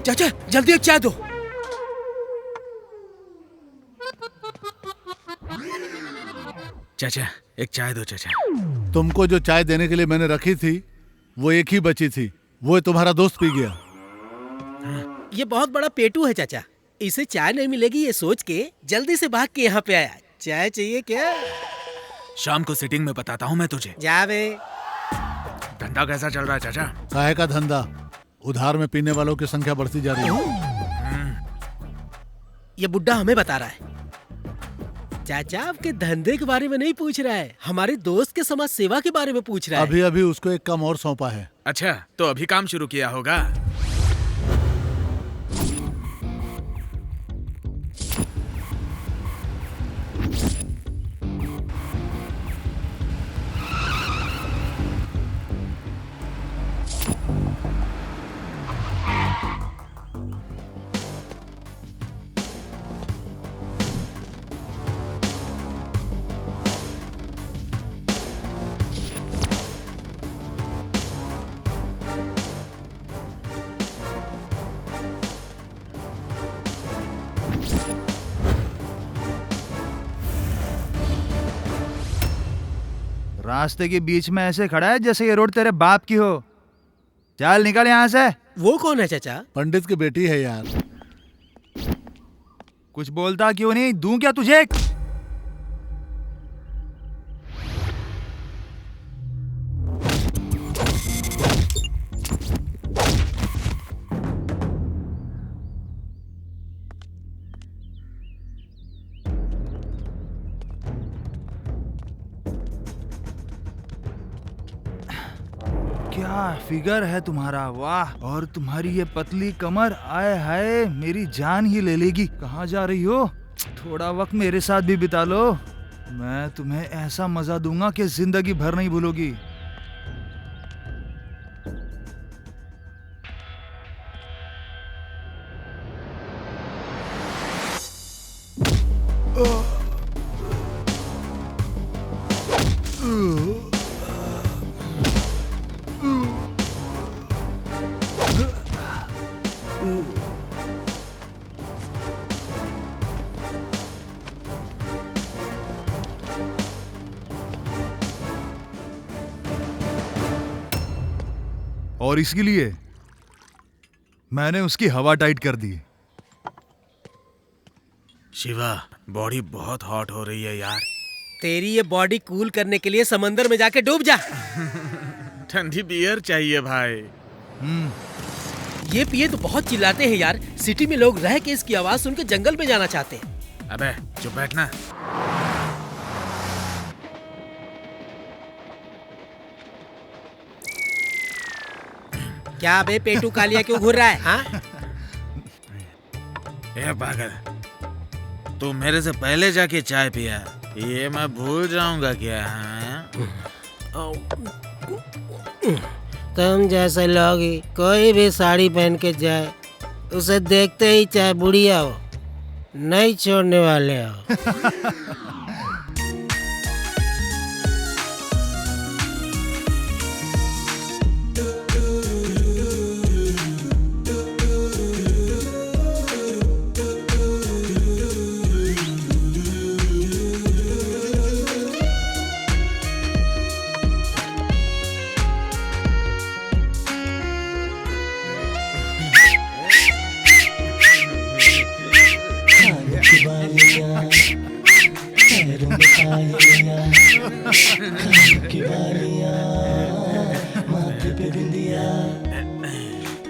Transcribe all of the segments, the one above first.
चाचा जल्दी एक चाय दो। चाचा एक चाय दो चाचा। तुमको जो चाय देने के लिए मैंने रखी थी वो एक ही बची थी, वो तुम्हारा दोस्त पी गया। ये बहुत बड़ा पेटू है चाचा, इसे चाय नहीं मिलेगी ये सोच के जल्दी से भाग के यहाँ पे आया। चाय चाहिए क्या? शाम को सिटिंग में बताता हूँ मैं तुझे। जा बे। धंधा कैसा चल रहा है चाचा? काहे का धंधा, उधार में पीने वालों की संख्या बढ़ती जा रही है। ये बुड्ढा हमें बता रहा है। चाचा आपके धंधे के बारे में नहीं पूछ रहा है, हमारे दोस्त के समाज सेवा के बारे में पूछ रहा है। अभी अभी उसको एक काम और सौंपा है। अच्छा तो अभी काम शुरू किया होगा। रास्ते के बीच में ऐसे खड़ा है जैसे ये रोड तेरे बाप की हो। चल निकल यहाँ से। वो कौन है चाचा? पंडित की बेटी है यार। कुछ बोलता क्यों नहीं? दूं क्या तुझे? क्या फिगर है तुम्हारा, वाह। और तुम्हारी ये पतली कमर, आए हाय मेरी जान ही ले लेगी। कहाँ जा रही हो? थोड़ा वक्त मेरे साथ भी बिता लो, मैं तुम्हें ऐसा मजा दूंगा कि जिंदगी भर नहीं भूलोगी। और इसके लिए मैंने उसकी हवा टाइट कर दी। शिवा बॉडी बहुत हॉट हो रही है यार। तेरी ये बॉडी कूल करने के लिए समंदर में जाके डूब जा। ठंडी बियर चाहिए भाई। ये पिए तो बहुत चिल्लाते हैं यार, सिटी में लोग रह के इसकी आवाज सुन के जंगल में जाना चाहते हैं। अबे चुप बैठना। क्या बे पेटू कालिया क्यों घूर रहा है? हाँ ए पागल, तू मेरे से पहले जाके चाय पिया, ये मैं भूल जाऊंगा क्या? तुम जैसे लोग ही कोई भी साड़ी पहन के जाए उसे देखते ही चाहे बुढ़िया हो नहीं छोड़ने वाले हो।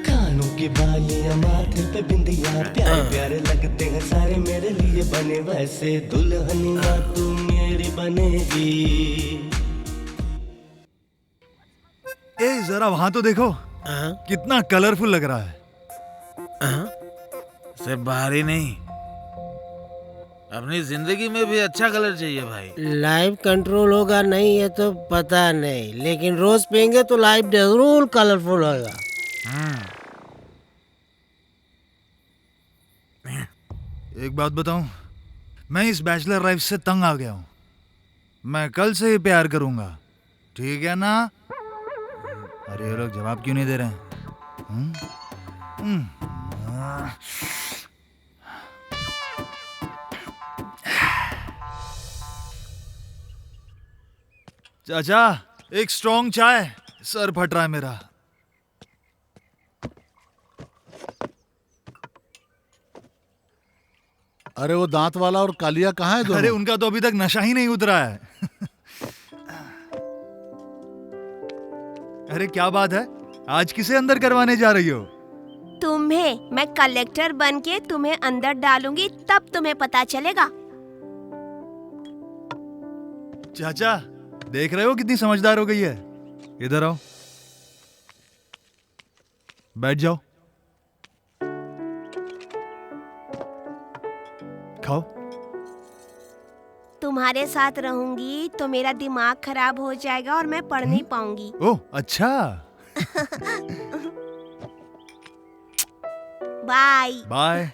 कानों की बालियां माथे पे बिंदिया, प्यारे प्यारे लगते हैं सारे मेरे लिए बने, वैसे दुल्हनिया तू मेरी बनेगी। ए जरा वहां तो देखो, कितना कलरफुल लग रहा है। सिर्फ बाहर ही नहीं, अपनी जिंदगी में भी अच्छा कलर चाहिए भाई। लाइव कंट्रोल होगा नहीं ये तो पता नहीं, लेकिन रोज पियेंगे तो लाइव जरूर कलरफुल होगा। एक बात बताऊं, मैं इस बैचलर लाइफ से तंग आ गया हूं। मैं कल से ही प्यार करूंगा, ठीक है ना? अरे ये लोग जवाब क्यों नहीं दे रहे हैं? चाचा, एक स्ट्रॉन्ग चाय, सर फट रहा है मेरा। अरे वो दांत वाला और कालिया कहाँ है अरे दोनों? उनका तो अभी तक नशा ही नहीं उतरा है। अरे क्या बात है, आज किसे अंदर करवाने जा रही हो? तुम्हें मैं कलेक्टर बन के तुम्हें अंदर डालूंगी, तब तुम्हें पता चलेगा। चाचा, देख रहे हो कितनी समझदार हो गई है। इधर आओ, बैठ जाओ, खाओ। तुम्हारे साथ रहूंगी तो मेरा दिमाग खराब हो जाएगा और मैं पढ़ नहीं पाऊंगी। ओह अच्छा। बाय। बाय।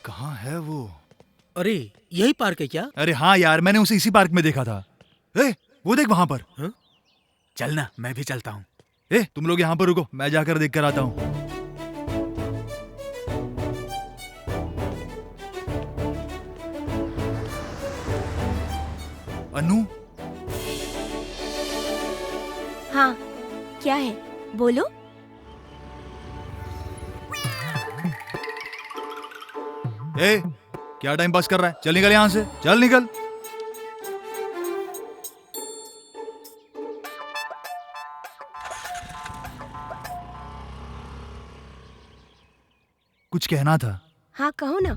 कहाँ है वो? अरे यही पार्क है क्या? अरे हाँ यार, मैंने उसे इसी पार्क में देखा था। ए, वो देख वहां पर। हाँ? चलना, मैं भी चलता हूँ। ए, तुम लोग यहाँ पर रुको, मैं जाकर देख कर आता हूँ। अनु, हाँ, क्या है? बोलो। ए, क्या टाइम पास कर रहा है? चल निकल यहाँ से, चल निकल। कुछ कहना था। हाँ कहो ना।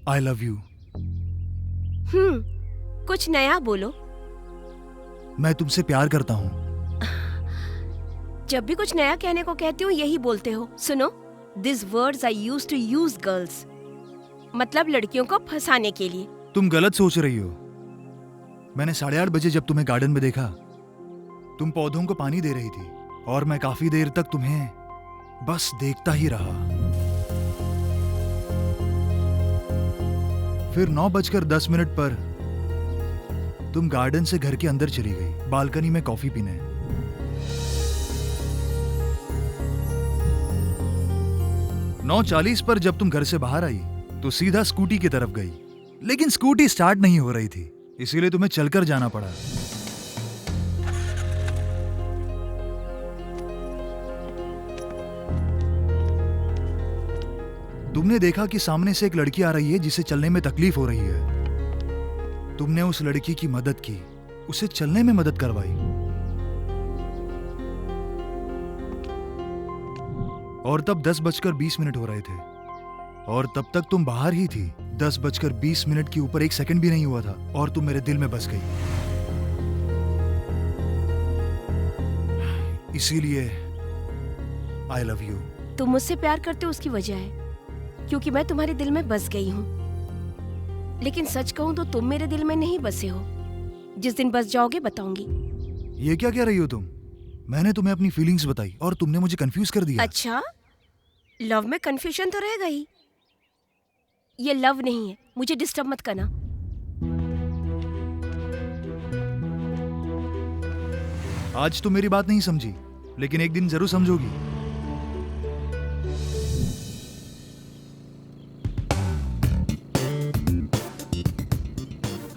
I love you. कुछ नया बोलो। मैं तुमसे प्यार करता हूँ। जब भी कुछ नया कहने को कहती हूँ यही बोलते हो। सुनो, this words I used to use girls, मतलब लड़कियों को फंसाने के लिए। तुम गलत सोच रही हो। मैंने 8:30 बजे जब तुम्हें गार्डन में देखा, तुम पौधों को पानी दे रही थी और मैं काफी देर तक तुम्हें बस देखता ही रहा। फिर 9:10 पर तुम गार्डन से घर के अंदर चली गई, बालकनी में कॉफी पीने। 9:40 पर जब तुम घर से बाहर आई तो सीधा स्कूटी की तरफ गई, लेकिन स्कूटी स्टार्ट नहीं हो रही थी, इसीलिए तुम्हें चलकर जाना पड़ा। तुमने देखा कि सामने से एक लड़की आ रही है जिसे चलने में तकलीफ हो रही है। तुमने उस लड़की की मदद की, उसे चलने में मदद करवाई। और तब 10:20 हो रहे थे और तब तक तुम बाहर ही थी। 10:20 के ऊपर 1 सेकंड भी नहीं हुआ था और तुम मेरे दिल में बस गई। इसीलिए आई लव यू। तुम मुझसे प्यार करते हो उसकी वजह है क्योंकि मैं तुम्हारे दिल में बस गई हूँ। लेकिन सच कहूँ तो तुम मेरे दिल में नहीं बसे हो। जिस दिन बस जाओगे बताऊंगी। ये क्या कह रही हो तुम? मैंने तुम्हें अपनी फीलिंग्स बताई और तुमने मुझे कंफ्यूज कर दिया। अच्छा, लव में कंफ्यूजन तो रहेगा ही। ये लव नहीं है, मुझे डिस्टर्ब मत करना। आज तुम मेरी बात नहीं समझी, लेकिन एक दिन जरूर समझोगी।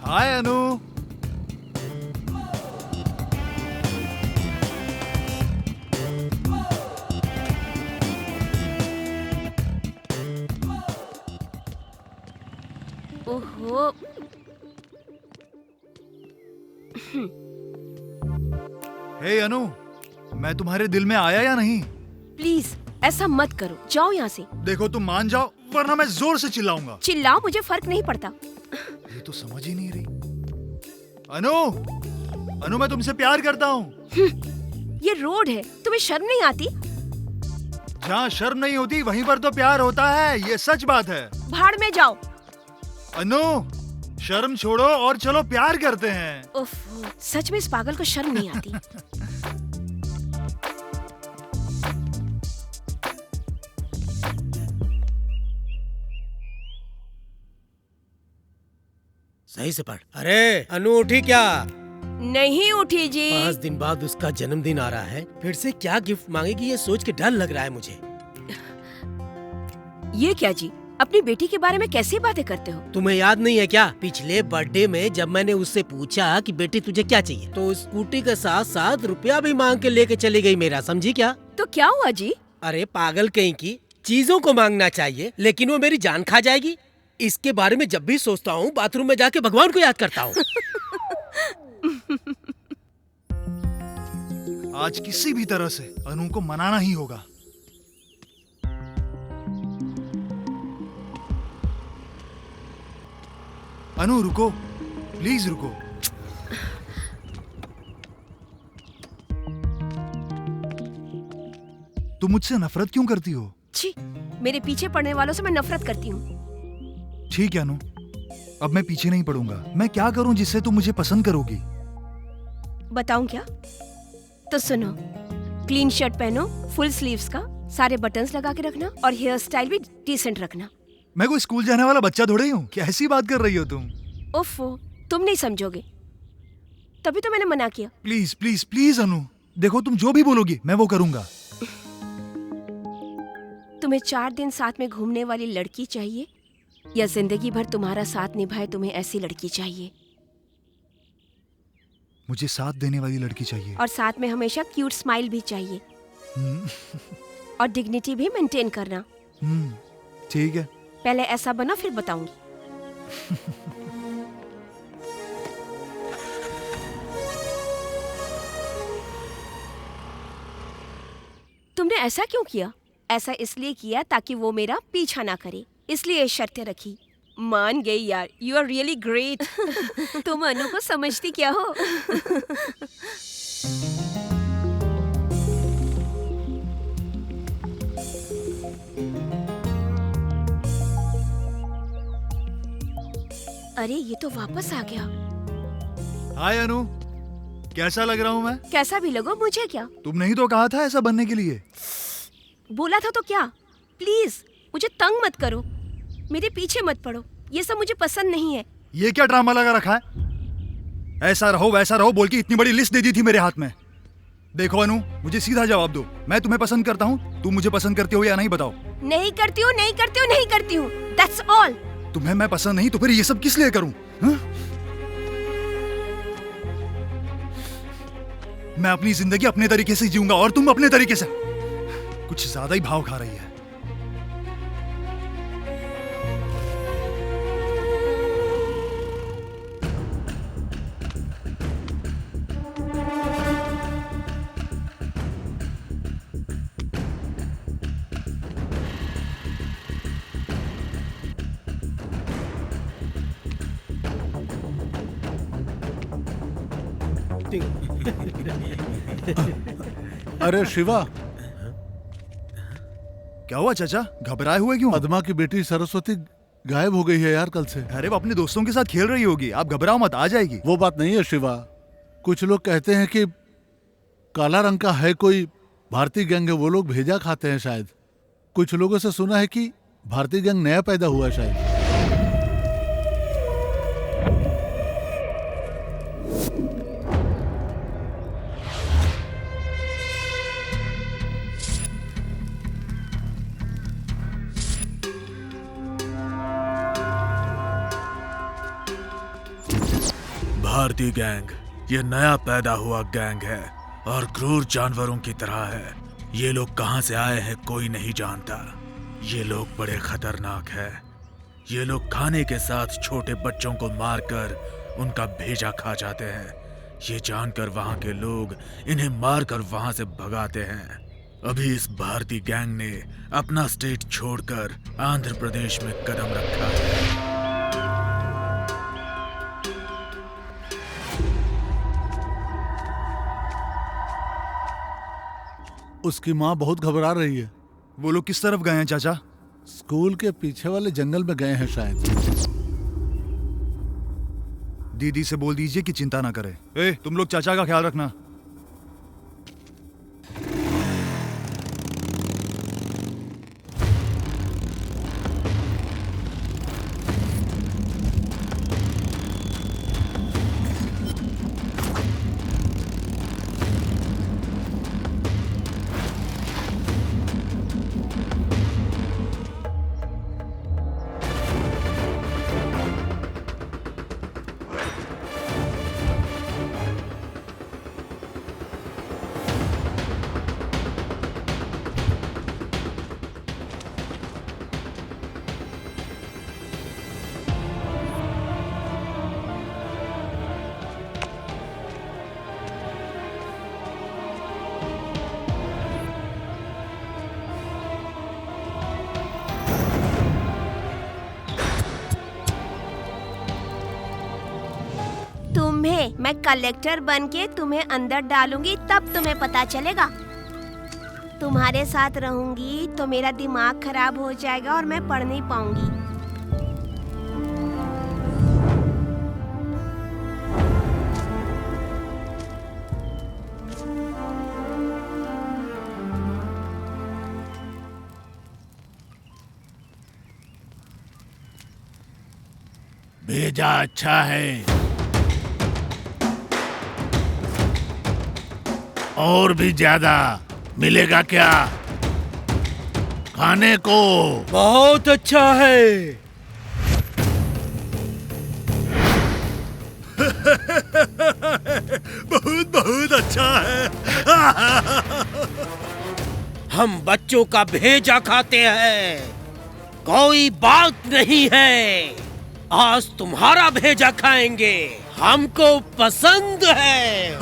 हाय अनु। ओहो, हे अनु, मैं तुम्हारे दिल में आया या नहीं? प्लीज ऐसा मत करो, जाओ यहाँ से। देखो तुम मान जाओ वरना मैं जोर से चिल्लाऊंगा। चिल्लाओ, मुझे फर्क नहीं पड़ता। ये तो समझ ही नहीं रही। अनु मैं तुमसे प्यार करता हूँ। ये रोड है, तुम्हें शर्म नहीं आती? जहाँ शर्म नहीं होती वहीं पर तो प्यार होता है, ये सच बात है। भाड़ में जाओ। अनु शर्म छोड़ो और चलो प्यार करते हैं। उफ, सच में इस पागल को शर्म नहीं आती। सही से पढ़। अरे अनु उठी क्या? नहीं उठी जी। 5 दिन बाद उसका जन्मदिन आ रहा है, फिर से क्या गिफ्ट मांगेगी ये सोच के डर लग रहा है मुझे। ये क्या जी, अपनी बेटी के बारे में कैसी बातें करते हो? तुम्हें याद नहीं है क्या, पिछले बर्थडे में जब मैंने उससे पूछा कि बेटी तुझे क्या चाहिए, तो स्कूटी के साथ साथ रुपया भी मांग के लेके चली गई मेरा, समझी क्या? तो क्या हुआ जी? अरे पागल कहीं की, चीजों को मांगना चाहिए लेकिन वो मेरी जान खा जाएगी। इसके बारे में जब भी सोचता हूँ बाथरूम में जाके भगवान को याद करता हूँ। आज किसी भी तरह से अनु को मनाना ही होगा। अनु रुको, प्लीज रुको। तुम मुझसे नफरत क्यों करती हो? छी, मेरे पीछे पड़ने वालों से मैं नफरत करती हूँ। ठीक है अनु, अब मैं पीछे नहीं पड़ूंगा। मैं क्या करूं जिससे तुम मुझे पसंद करोगी? बताऊं क्या? तो सुनो, क्लीन शर्ट पहनो, फुल स्लीव्स का, सारे बटन्स लगा के रखना और हेयर स्टाइल भी डिसेंट रखना। मैं कोई स्कूल जाने वाला बच्चा थोड़ी हूँ, कैसी बात कर रही हो तुम? ओफो, तुम नहीं समझोगे, तभी तो मैंने मना किया। प्लीज प्लीज प्लीज अनु, देखो तुम जो भी बोलोगी मैं वो करूंगा। तुम्हें 4 दिन साथ में घूमने वाली लड़की चाहिए या जिंदगी भर तुम्हारा साथ निभाए तुम्हें ऐसी लड़की चाहिए? मुझे साथ देने वाली लड़की चाहिए। और साथ में हमेशा क्यूट स्माइल भी चाहिए। और डिग्निटी भी मेंटेन करना। ठीक है। पहले ऐसा बना फिर बताऊंगी। तुमने ऐसा क्यों किया? ऐसा इसलिए किया ताकि वो मेरा पीछा ना करे, इसलिए शर्तें रखी। मान गई यार, यू आर रियली ग्रेट। तुम अनु को समझती क्या हो? अरे ये तो वापस आ गया। हाय अनु, कैसा लग रहा हूँ मैं? कैसा भी लगो, मुझे क्या? तुमने ही तो कहा था ऐसा बनने के लिए। बोला था तो क्या? प्लीज मुझे तंग मत करो, मेरे पीछे मत पड़ो, ये सब मुझे पसंद नहीं है। ये क्या ड्रामा लगा रखा है? ऐसा रहो वैसा रहो बोल के इतनी बड़ी लिस्ट दे दी थी मेरे हाथ में। देखो अनु, मुझे सीधा जवाब दो, मैं तुम्हें पसंद करता हूँ, तुम मुझे पसंद करते हो या नहीं बताओ? नहीं करती हूँ, नहीं करती हूँ, नहीं करती हूँ, दैट्स ऑल। तुम्हें मैं पसंद नहीं तो फिर ये सब किस लिए करूँ? मैं अपनी जिंदगी अपने तरीके से जीऊंगा और तुम अपने तरीके से। कुछ ज्यादा ही भाव खा रही है। अरे शिवा, क्या हुआ चाचा, घबराए हुए क्यों? पद्मा की बेटी सरस्वती गायब हो गई है यार कल से। अरे वो अपने दोस्तों के साथ खेल रही होगी, आप घबराओ मत, आ जाएगी। वो बात नहीं है शिवा, कुछ लोग कहते हैं कि काला रंग का है कोई भारतीय गैंग है, वो लोग भेजा खाते हैं शायद। कुछ लोगों से सुना है कि भारतीय गैंग नया पैदा हुआ है शायद। भारतीय गैंग ये नया पैदा हुआ गैंग है और क्रूर जानवरों की तरह है। ये लोग कहां से आए हैं कोई नहीं जानता। ये लोग बड़े खतरनाक हैं। ये लोग खाने के साथ छोटे बच्चों को मारकर उनका भेजा खा जाते हैं। ये जानकर वहां के लोग इन्हें मारकर वहां से भगाते हैं। अभी इस भारतीय गैंग ने अपना स्टेट छोड़कर आंध्र प्रदेश में कदम रखा है। उसकी माँ बहुत घबरा रही है। वो लोग किस तरफ गए हैं चाचा? स्कूल के पीछे वाले जंगल में गए हैं शायद। दीदी से बोल दीजिए कि चिंता ना करे। ए, तुम लोग चाचा का ख्याल रखना। मैं कलेक्टर बनके तुम्हें अंदर डालूंगी, तब तुम्हें पता चलेगा। तुम्हारे साथ रहूंगी तो मेरा दिमाग खराब हो जाएगा और मैं पढ़ नहीं पाऊंगी। भेजा अच्छा है, और भी ज्यादा मिलेगा क्या खाने को? बहुत अच्छा है। बहुत बहुत अच्छा है। हम बच्चों का भेजा खाते हैं, कोई बात नहीं है। आज तुम्हारा भेजा खाएंगे, हमको पसंद है।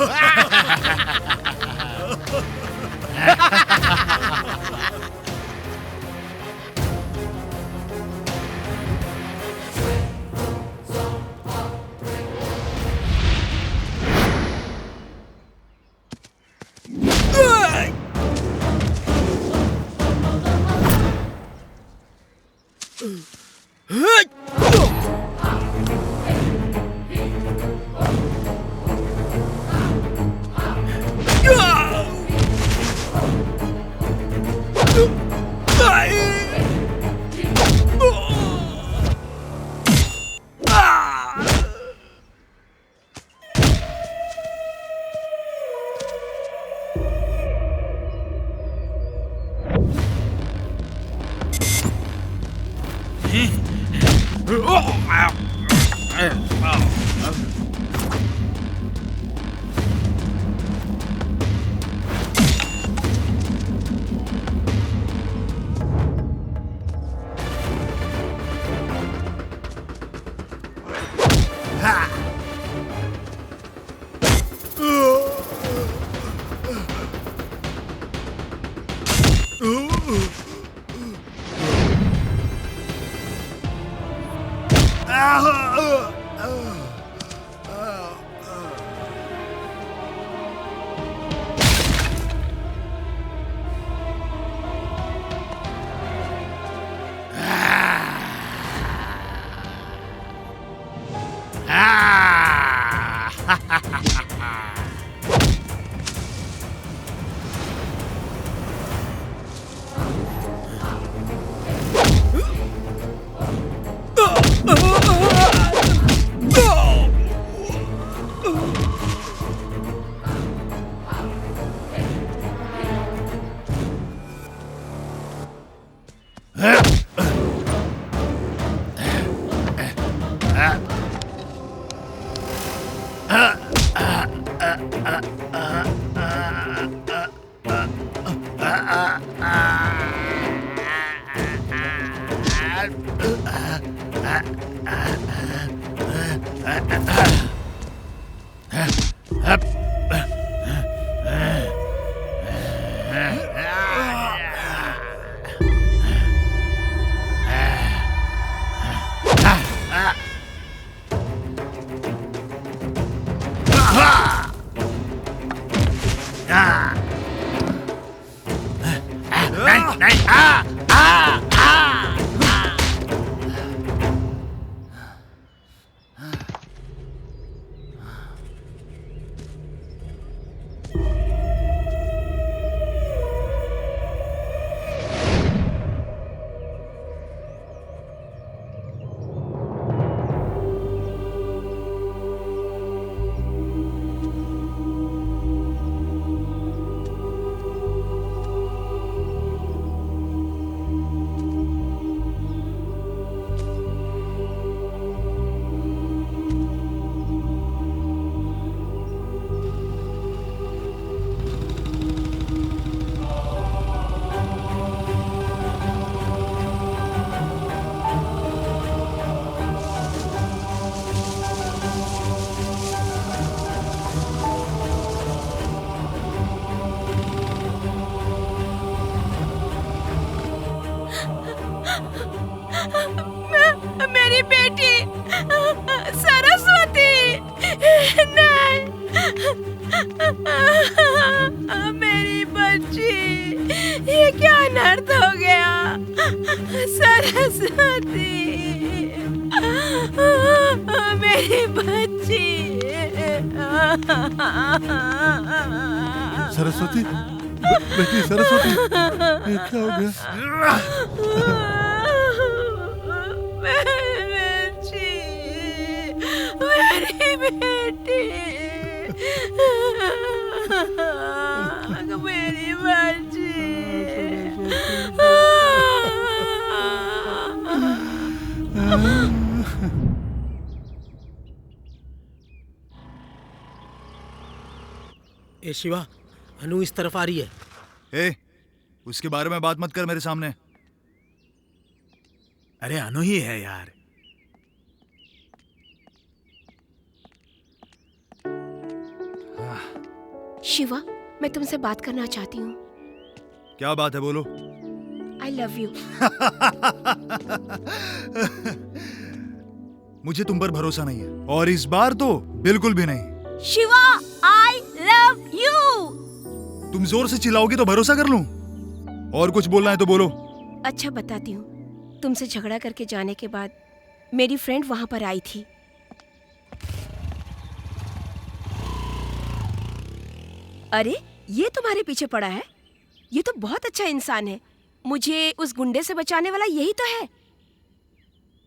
मेरी बेटी सरस्वती, नहीं, मेरी बच्ची, ये क्या अनर्थ हो गया? सरस्वती, मेरी बच्ची। सरस्वती, बेटी सरस्वती, ये क्या हो गया? मेरी बेटी, मेरी बच्ची। ए शिवा, अनु इस तरफ आ रही है। ए, उसके बारे में बात मत कर मेरे सामने। अरे अनु ही है यार। शिवा, मैं तुमसे बात करना चाहती हूँ। क्या बात है, बोलो। I love you. मुझे तुम पर भरोसा नहीं है, और इस बार तो बिल्कुल भी नहीं। Shiva, I love you. तुम जोर से चिल्लाओगी तो भरोसा कर लूं? और कुछ बोलना है तो बोलो। अच्छा, बताती हूँ। तुमसे झगड़ा करके जाने के बाद मेरी फ्रेंड वहां पर आई थी। अरे, ये तुम्हारे पीछे पड़ा है? ये तो बहुत अच्छा इंसान है। मुझे उस गुंडे से बचाने वाला यही तो है।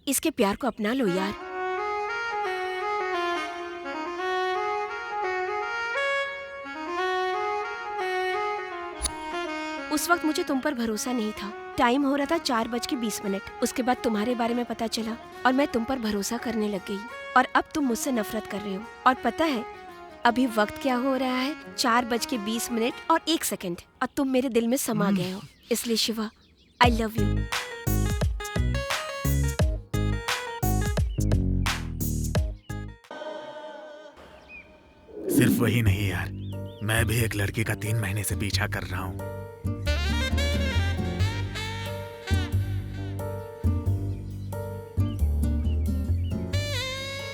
इसके प्यार को अपना लो यार। उस वक्त मुझे तुम पर भरोसा नहीं था। टाइम हो रहा था 4:20। उसके बाद तुम्हारे बारे में पता चला और मैं तुम पर भरोसा करने लग गई। और अब तुम मुझसे नफरत कर रहे हो। और पता है अभी वक्त क्या हो रहा है? 4:20 और 1 सेकंड। और तुम मेरे दिल में समा गए हो। इसलिए शिवा, आई लव यू। सिर्फ वही नहीं यार, मैं भी एक लड़की का 3 महीने से पीछा कर रहा हूँ।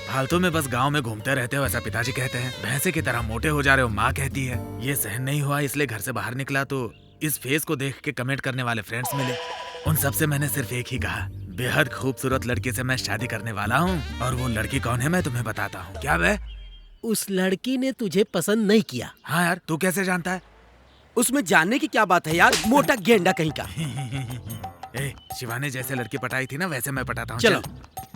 फालतू में बस गांव में घूमते रहते हो, ऐसा पिताजी कहते हैं। भैंसे की तरह मोटे हो जा रहे हो, माँ कहती है। ये सहन नहीं हुआ, इसलिए घर से बाहर निकला तो इस फेस को देख के कमेंट करने वाले फ्रेंड्स मिले। उन सबसे मैंने सिर्फ एक ही कहा, बेहद खूबसूरत लड़की से मैं शादी करने वाला हूँ। और वो लड़की कौन है मैं तुम्हें बताता हूँ। क्या बे? उस लड़की ने तुझे पसंद नहीं किया? हाँ यार, तू कैसे जानता है? उसमें जानने की क्या बात है यार, मोटा गेंडा कहीं का। ए, शिवानी जैसे लड़की पटाई थी ना, वैसे मैं पटाता हूँ। चलो,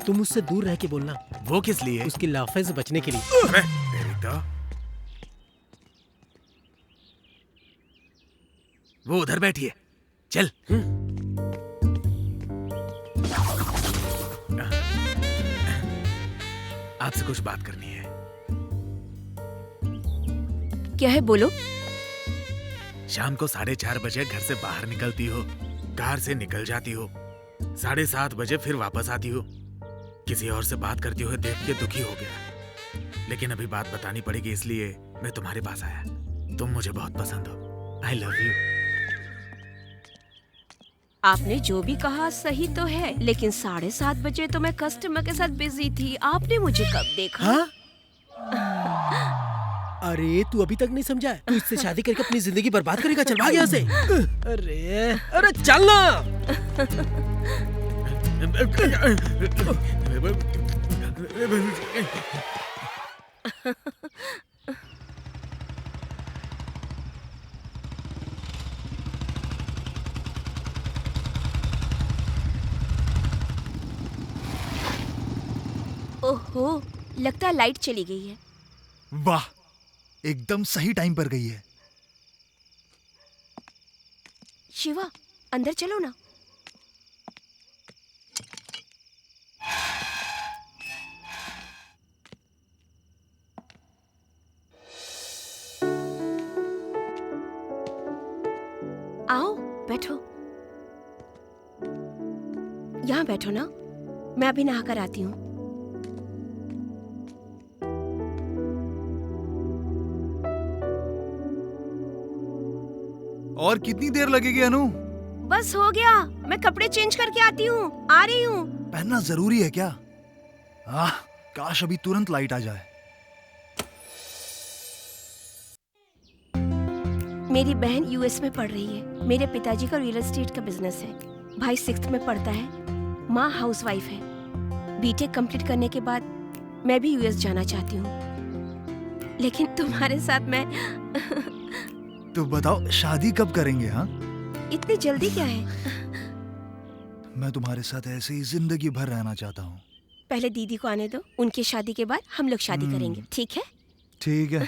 तुम उससे दूर रह के बोलना। वो किस लिए? उसकी लाफे से बचने के लिए। अरे, तेरी तो। वो उधर बैठी है, चल। आपसे कुछ बात करनी है। क्या है, बोलो। शाम को 4:30 बजे घर से बाहर निकलती हो, कार से निकल जाती हो, 7:30 बजे फिर वापस आती हो। किसी और से बात करती हुए देख के दुखी हो गया, लेकिन अभी बात बतानी पड़ेगी, इसलिए मैं तुम्हारे पास आया। तुम मुझे बहुत पसंद हो। I love you. आपने जो भी कहा सही तो है, लेकिन 7:30 बजे तो मैं कस्टमर के साथ बिजी थी। आपने मुझे कब देखा? हाँ? अरे तू अभी तक नहीं समझा है? तू इससे शादी करके अपनी जिंदगी बर्बाद करेगा। चल भाग यहाँ से। अरे चल ना। ओहो, लगता है लाइट चली गई है। वाह, एकदम सही टाइम पर गई है। शिवा, अंदर चलो ना। आओ, बैठो। यहाँ बैठो ना, मैं अभी नहा कर आती हूँ। और कितनी देर लगेगी अनु? बस हो गया, मैं कपड़े चेंज करके आती हूँ। आ रही हूँ। पहनना जरूरी है क्या? काश अभी तुरंत लाइट आ जाए। मेरी बहन यूएस में पढ़ रही है। मेरे पिताजी का रियल एस्टेट का बिजनेस है। भाई 6th में पढ़ता है। माँ हाउसवाइफ है। बीटेक कंप्लीट करने के बाद मैं भी यूएस जाना चाहती हूँ, लेकिन तुम्हारे साथ मैं तो बताओ शादी कब करेंगे? हाँ, इतनी जल्दी क्या है? मैं तुम्हारे साथ ऐसे ही जिंदगी भर रहना चाहता हूँ। पहले दीदी को आने दो, उनकी शादी के बाद हम लोग शादी करेंगे, ठीक है? ठीक है।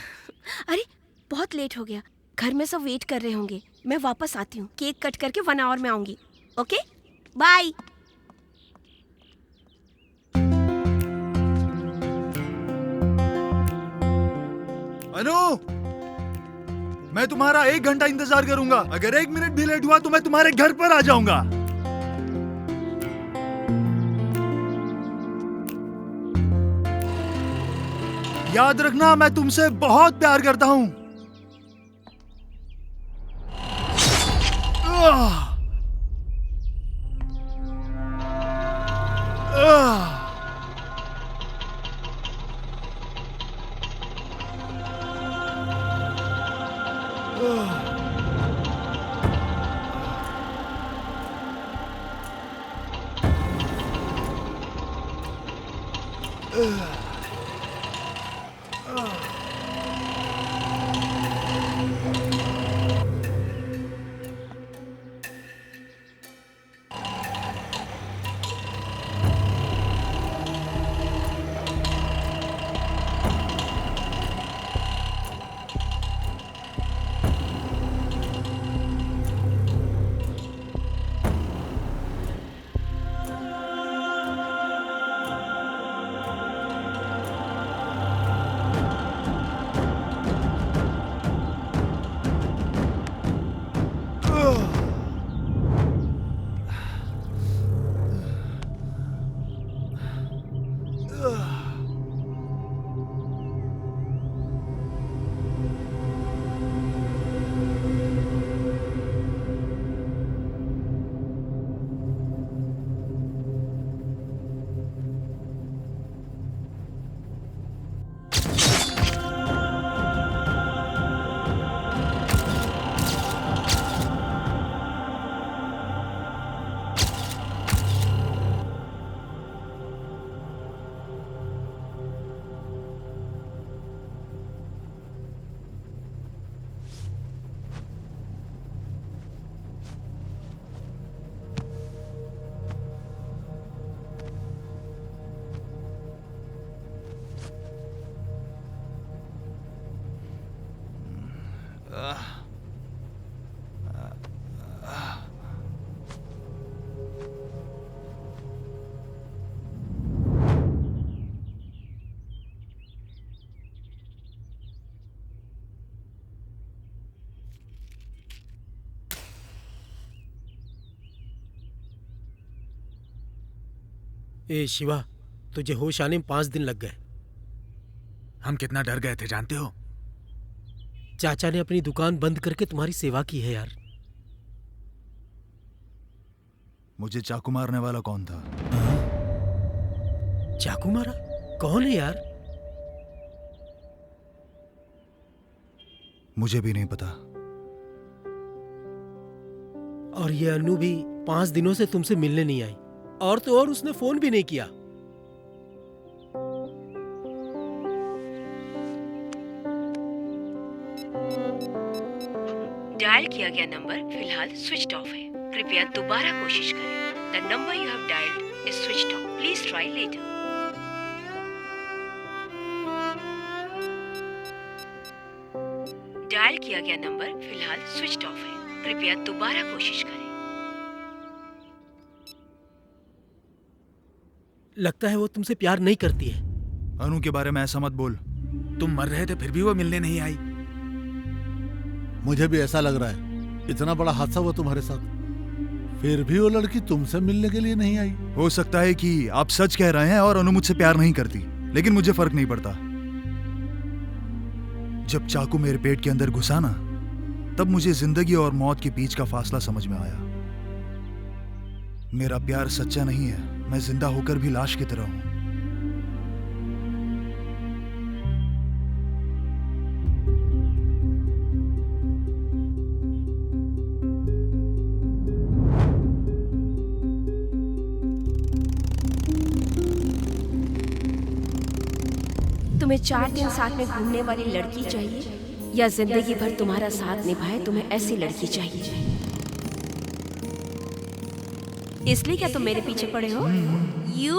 अरे बहुत लेट हो गया, घर में सब वेट कर रहे होंगे। मैं वापस आती हूँ, केक कट करके 1 आवर में आऊंगी। Okay, bye. अनु, मैं तुम्हारा 1 घंटा इंतजार करूंगा। अगर 1 मिनट भी लेट हुआ तो मैं तुम्हारे घर पर आ जाऊंगा। याद रखना, मैं तुमसे बहुत प्यार करता हूं। ए शिवा, तुझे होश आने में 5 दिन लग गए। हम कितना डर गए थे जानते हो? चाचा ने अपनी दुकान बंद करके तुम्हारी सेवा की है यार। मुझे चाकू मारने वाला कौन था? चाकू मारा? कौन है यार? मुझे भी नहीं पता। और ये अनु भी 5 दिनों से तुमसे मिलने नहीं आई, और तो और उसने फोन भी नहीं किया। डायल किया गया नंबर फिलहाल स्विच ऑफ है। कृपया दोबारा कोशिश करें। The number you have dialled is switched off. Please try later. Dial किया गया नंबर फिलहाल स्विच ऑफ है। कृपया दोबारा कोशिश करें। लगता है वो तुमसे प्यार नहीं करती है। अनु के बारे में ऐसा मत बोल। तुम मर रहे थे फिर भी वो मिलने नहीं आई। मुझे भी ऐसा लग रहा है। इतना बड़ा हादसा हुआ तुम्हारे साथ, फिर भी वो लड़की तुमसे मिलने के लिए नहीं आई। हो सकता है कि आप सच कह रहे हैं और अनु मुझसे प्यार नहीं करती, लेकिन मुझे फर्क नहीं पड़ता। जब चाकू मेरे पेट के अंदर घुसा ना, तब मुझे जिंदगी और मौत के बीच का फासला समझ में आया। मेरा प्यार सच्चा नहीं है। मैं जिंदा होकर भी लाश की तरह हूं। तुम्हें 4 दिन साथ में घूमने वाली लड़की चाहिए या जिंदगी भर तुम्हारा साथ निभाए तुम्हें ऐसी लड़की चाहिए? इसलिए क्या तुम मेरे पीछे पड़े हो? यू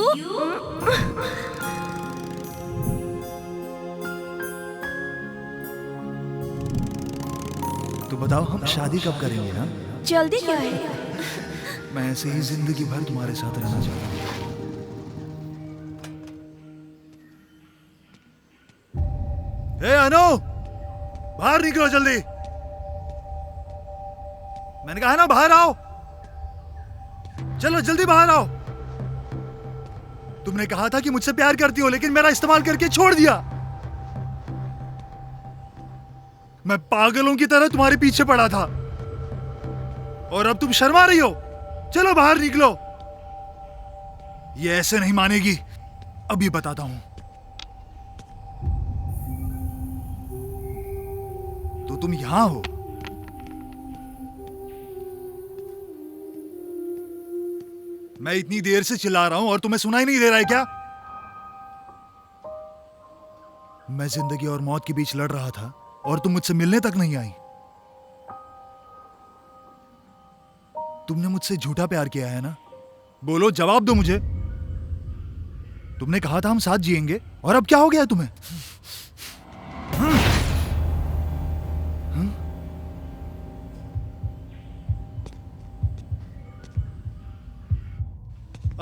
तो बताओ हम शादी कब करेंगे ना? जल्दी क्या है? मैं ऐसे ही जिंदगी भर तुम्हारे साथ रहना चाहता हूँ। अनु, बाहर निकलो जल्दी। मैंने कहा ना बाहर आओ। चलो जल्दी बाहर आओ। तुमने कहा था कि मुझसे प्यार करती हो, लेकिन मेरा इस्तेमाल करके छोड़ दिया। मैं पागलों की तरह तुम्हारे पीछे पड़ा था और अब तुम शर्मा रही हो। चलो बाहर निकलो। ये ऐसे नहीं मानेगी। अभी बताता हूं। तो तुम यहां हो? मैं इतनी देर से चिल्ला रहा हूं और तुम्हें सुनाई नहीं दे रहा है क्या? मैं जिंदगी और मौत के बीच लड़ रहा था और तुम मुझसे मिलने तक नहीं आई। तुमने मुझसे झूठा प्यार किया है ना? बोलो, जवाब दो मुझे। तुमने कहा था हम साथ जिएंगे, और अब क्या हो गया तुम्हें?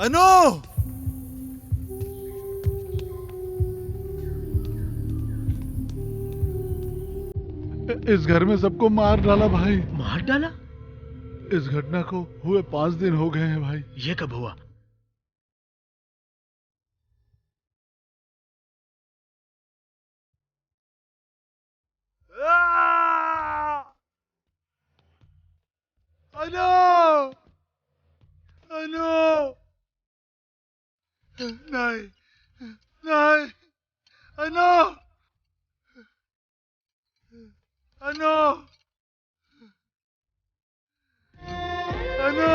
अनु! इस घर में सबको मार डाला भाई। मार डाला? इस घटना को हुए 5 दिन हो गए हैं भाई। ये कब हुआ? अनु! अनु! नहीं, नहीं, अनु! अनु! अनु!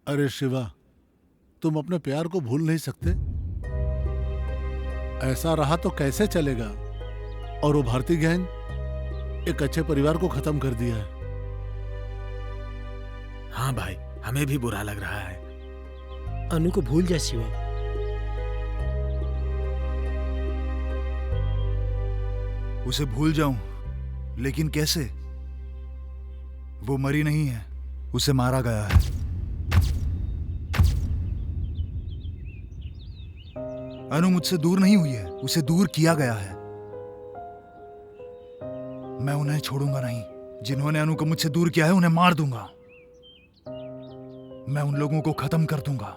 अरे शिवा, तुम अपने प्यार को भूल नहीं सकते? ऐसा रहा तो कैसे चलेगा? और वो भारती गैंग एक अच्छे परिवार को खत्म कर दिया है। हाँ भाई, हमें भी बुरा लग रहा है। अनु को भूल जा शिवा। उसे भूल जाऊं, लेकिन कैसे? वो मरी नहीं है, उसे मारा गया है। अनु मुझसे दूर नहीं हुई है, उसे दूर किया गया है। मैं उन्हें छोड़ूंगा नहीं। जिन्होंने अनु को मुझसे दूर किया है उन्हें मार दूंगा। मैं उन लोगों को खत्म कर दूंगा।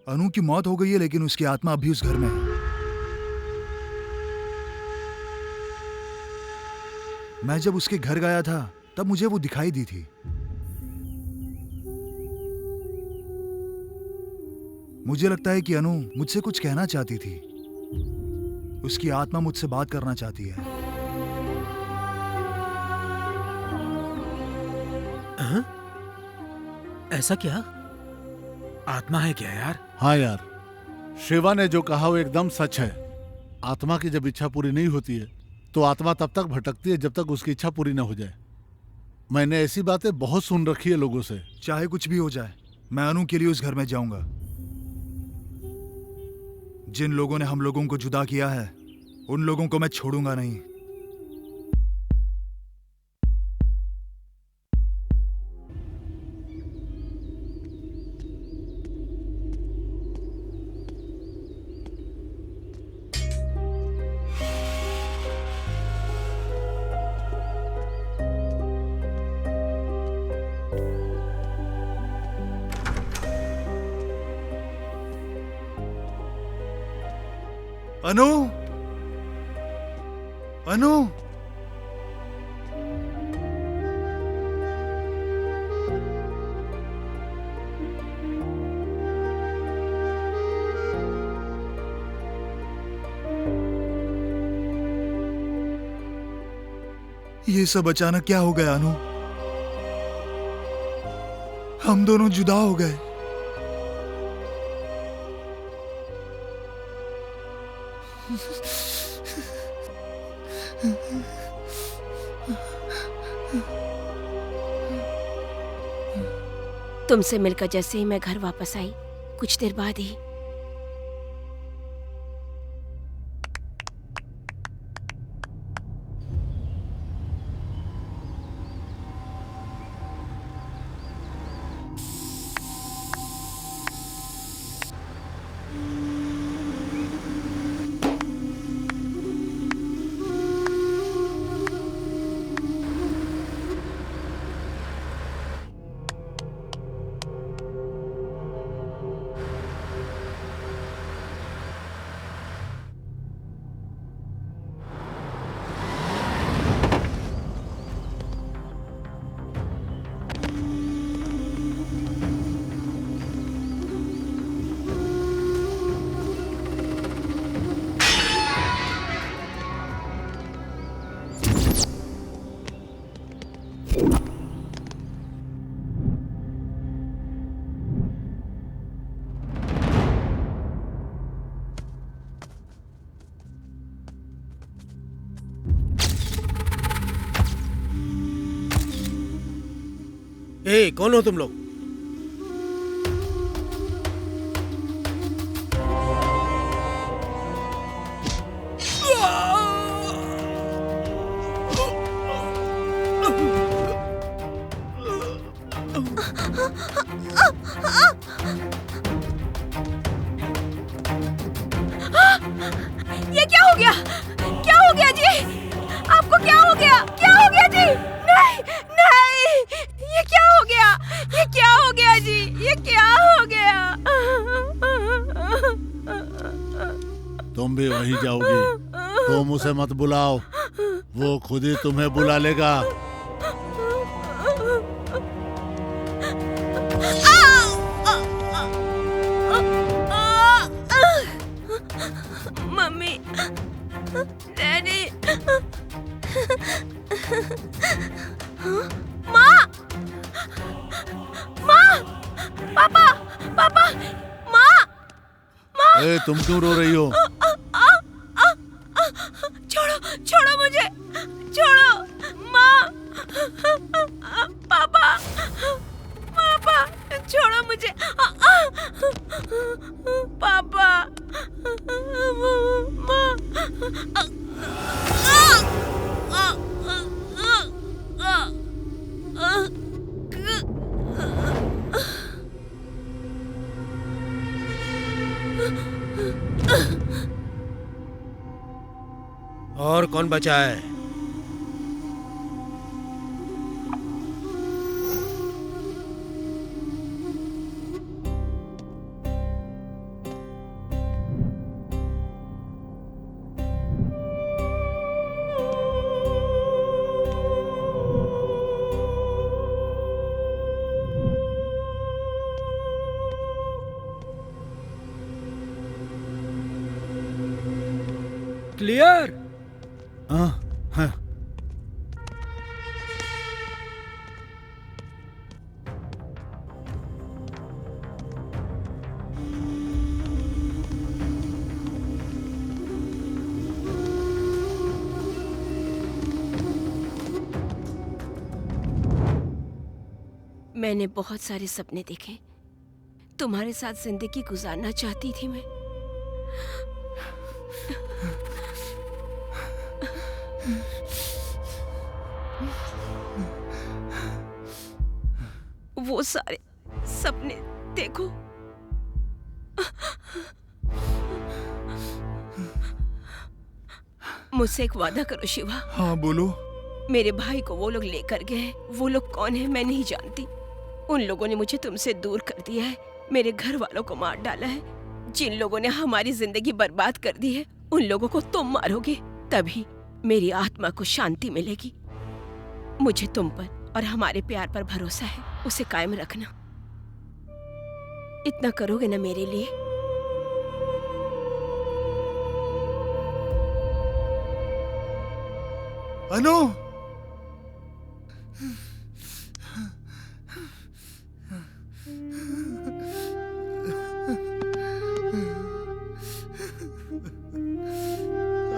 अनु की मौत हो गई है, लेकिन उसकी आत्मा अभी उस घर में है। मैं जब उसके घर गया था तब मुझे वो दिखाई दी थी। मुझे लगता है कि अनु मुझसे कुछ कहना चाहती थी। उसकी आत्मा मुझसे बात करना चाहती है। ऐसा क्या? आत्मा है क्या यार? हाँ यार, शिवा ने जो कहा वो एकदम सच है। आत्मा की जब इच्छा पूरी नहीं होती है तो आत्मा तब तक भटकती है जब तक उसकी इच्छा पूरी न हो जाए। मैंने ऐसी बातें बहुत सुन रखी है लोगों से। चाहे कुछ भी हो जाए, मैं अनु के लिए उस घर में जाऊंगा। जिन लोगों ने हम लोगों को जुदा किया है उन लोगों को मैं छोड़ूंगा नहीं। अनु, अनु, ये सब अचानक क्या हो गया अनु? हम दोनों जुदा हो गए। तुमसे मिलकर जैसे ही मैं घर वापस आई, कुछ देर बाद ही ए, कौन हो तुम लोग? ये क्या हो गया? क्या हो गया जी? आपको क्या हो गया? क्या हो गया जी? नहीं, नहीं, ये क्या हो गया? ये क्या हो गया जी? ये क्या हो गया? तुम भी वहीं जाओगी। तुम उसे मत बुलाओ, वो खुद ही तुम्हें बुला लेगा। मम्मी, डैडी, माँ, माँ, पापा, पापा, माँ, माँ। ए, तुम क्यों रो रही हो? छोड़ो, छोड़ो मुझे, छोड़ो, माँ, पापा, पापा, छोड़ो मुझे। पापा, और कौन बचा है? क्लियर। हाँ, मैंने बहुत सारे सपने देखे। तुम्हारे साथ जिंदगी गुजारना चाहती थी मैं। वो सारे सपने देखो। मुझसे एक वादा करो शिवा। हाँ बोलो। मेरे भाई को वो लोग लेकर गए। वो लोग कौन है मैं नहीं जानती। उन लोगों ने मुझे तुमसे दूर कर दिया है। मेरे घर वालों को मार डाला है। जिन लोगों ने हमारी जिंदगी बर्बाद कर दी है, उन लोगों को तुम मारोगे, तभी मेरी आत्मा को शांति मिलेगी। मुझे तुम पर और हमारे प्यार पर भरोसा है, उसे कायम रखना। इतना करोगे ना मेरे लिए? अनु,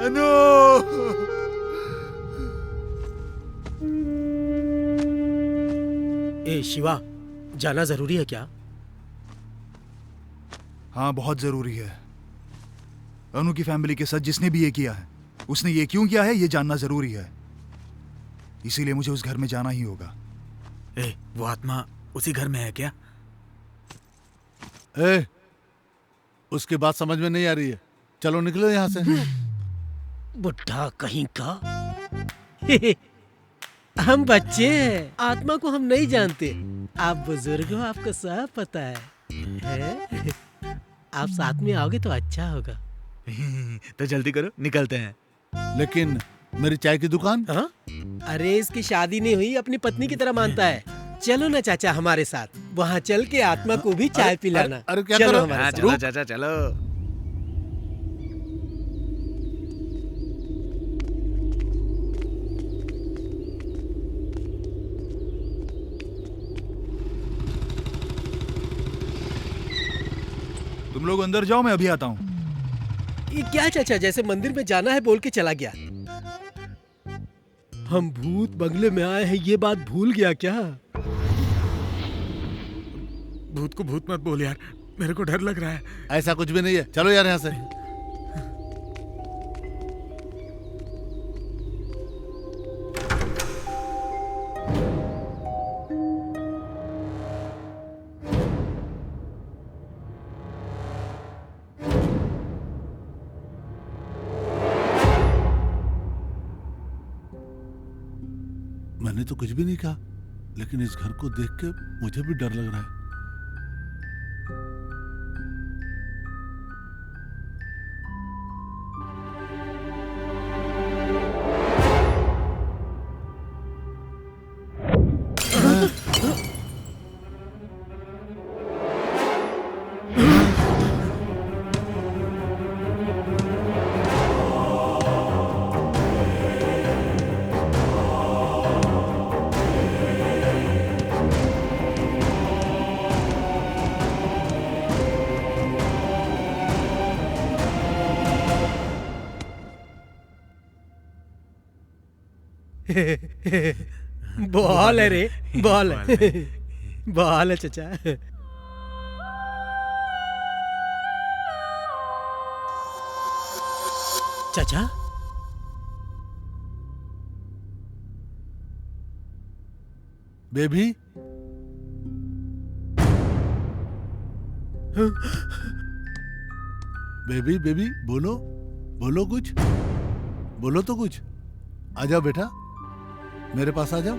अनु, ए शिवा, जाना जरूरी है क्या? हाँ बहुत जरूरी है। अनु की फैमिली के साथ जिसने भी ये किया है, उसने ये क्यों किया है ये जानना जरूरी है। इसीलिए मुझे उस घर में जाना ही होगा। वो आत्मा उसी घर में है क्या? उसकी बात समझ में नहीं आ रही है। चलो निकलो यहाँ से। बुढ़ा कहीं का। हम बच्चे हैं, आत्मा को हम नहीं जानते। आप बुजुर्ग हो, आपको सब पता है? आप साथ में आओगे तो अच्छा होगा। तो जल्दी करो, निकलते हैं। लेकिन मेरी चाय की दुकान? हाँ? अरे इसकी शादी नहीं हुई, अपनी पत्नी की तरह मानता है। चलो ना चाचा हमारे साथ, वहाँ चल के आत्मा को भी चाय पिलाना। अरे क्या चलो करो? हमारे साथ। चलो चाचा चलो। तुम लोग अंदर जाओ, मैं अभी आता हूँ। ये क्या चाचा, जैसे मंदिर में जाना है बोल के चला गया। हम भूत बंगले में आए हैं, ये बात भूल गया क्या? भूत को भूत मत बोल यार, मेरे को डर लग रहा है। ऐसा कुछ भी नहीं है। चलो यार यहाँ से। मैंने तो कुछ भी नहीं कहा, लेकिन इस घर को देख के मुझे भी डर लग रहा है। बॉल है रे, बॉल है। बॉल है चाचा। चाचा, बेबी, बेबी बेबी बोलो, बोलो कुछ, बोलो तो कुछ। आ जाओ बेटा, मेरे पास आ जाओ।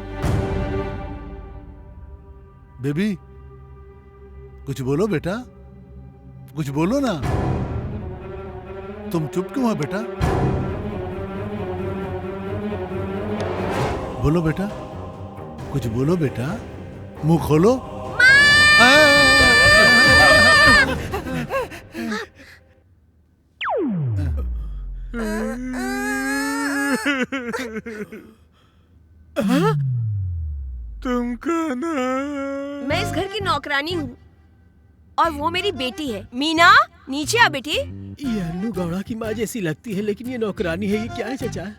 बेबी कुछ बोलो बेटा, कुछ बोलो ना। तुम चुप क्यों हो बेटा? बोलो बेटा, कुछ बोलो बेटा, मुंह खोलो। तुम कौन हो? मैं इस घर की नौकरानी हूँ और वो मेरी बेटी है। मीना, नीचे आ बेटी। ये अन्नू गौड़ा की माँ जैसी लगती है, लेकिन ये नौकरानी है। ये क्या है चाचा?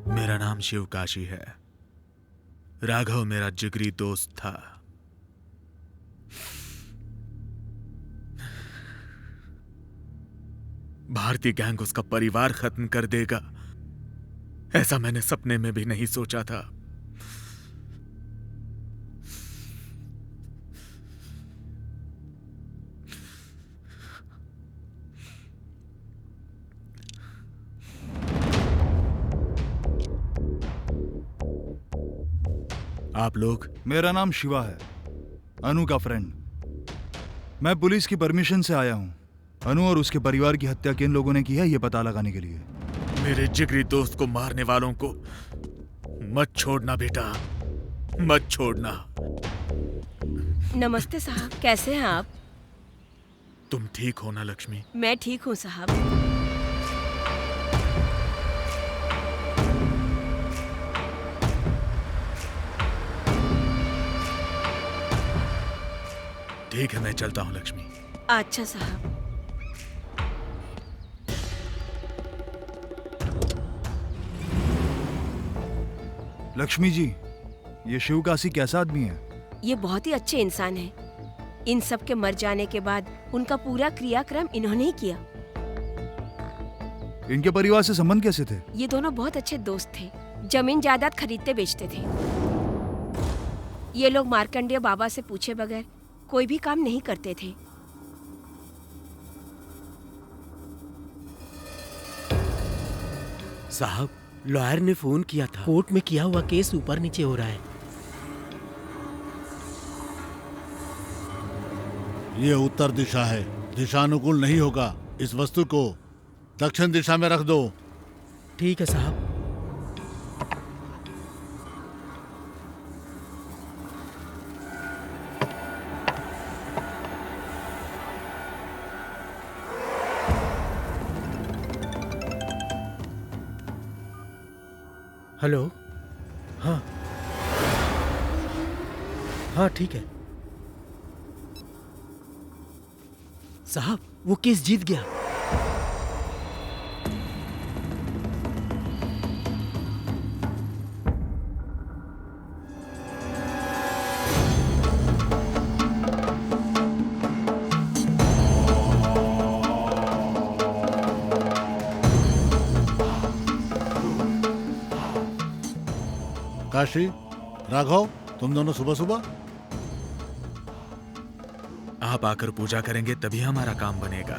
मेरा नाम शिवकाशी है। राघव मेरा जिगरी दोस्त था। भारतीय गैंग उसका परिवार खत्म कर देगा, ऐसा मैंने सपने में भी नहीं सोचा था। आप लोग? मेरा नाम शिवा है, अनु का फ्रेंड। मैं पुलिस की परमिशन से आया हूँ। अनु और उसके परिवार की हत्या किन लोगों ने की है, ये पता लगाने के लिए। मेरे जिगरी दोस्त को मारने वालों को मत छोड़ना बेटा, मत छोड़ना। नमस्ते साहब, कैसे हैं आप? तुम ठीक हो ना लक्ष्मी? मैं ठीक हूँ साहब। ठीक है, मैं चलता हूँ लक्ष्मी। अच्छा साहब। लक्ष्मी जी, ये शिवकाशी कैसा आदमी है? ये बहुत ही अच्छे इंसान हैं। इन सब के मर जाने के बाद उनका पूरा क्रियाक्रम इन्होंने ही किया। इनके परिवार से संबंध कैसे थे? ये दोनों बहुत अच्छे दोस्त थे, जमीन जायदाद खरीदते बेचते थे। ये लोग मार्कंडेय बाबा से पूछे बगैर कोई भी काम नहीं करते थे। साहब, लॉयर ने फोन किया था। कोर्ट में किया हुआ केस ऊपर नीचे हो रहा है। ये उत्तर दिशा है, दिशानुकूल नहीं होगा। इस वस्तु को दक्षिण दिशा में रख दो। ठीक है साहब। हेलो। हाँ हाँ, ठीक है साहब, वो केस जीत गया। काशी, राघव, तुम दोनों सुबह सुबह? आप आकर पूजा करेंगे तभी हमारा काम बनेगा।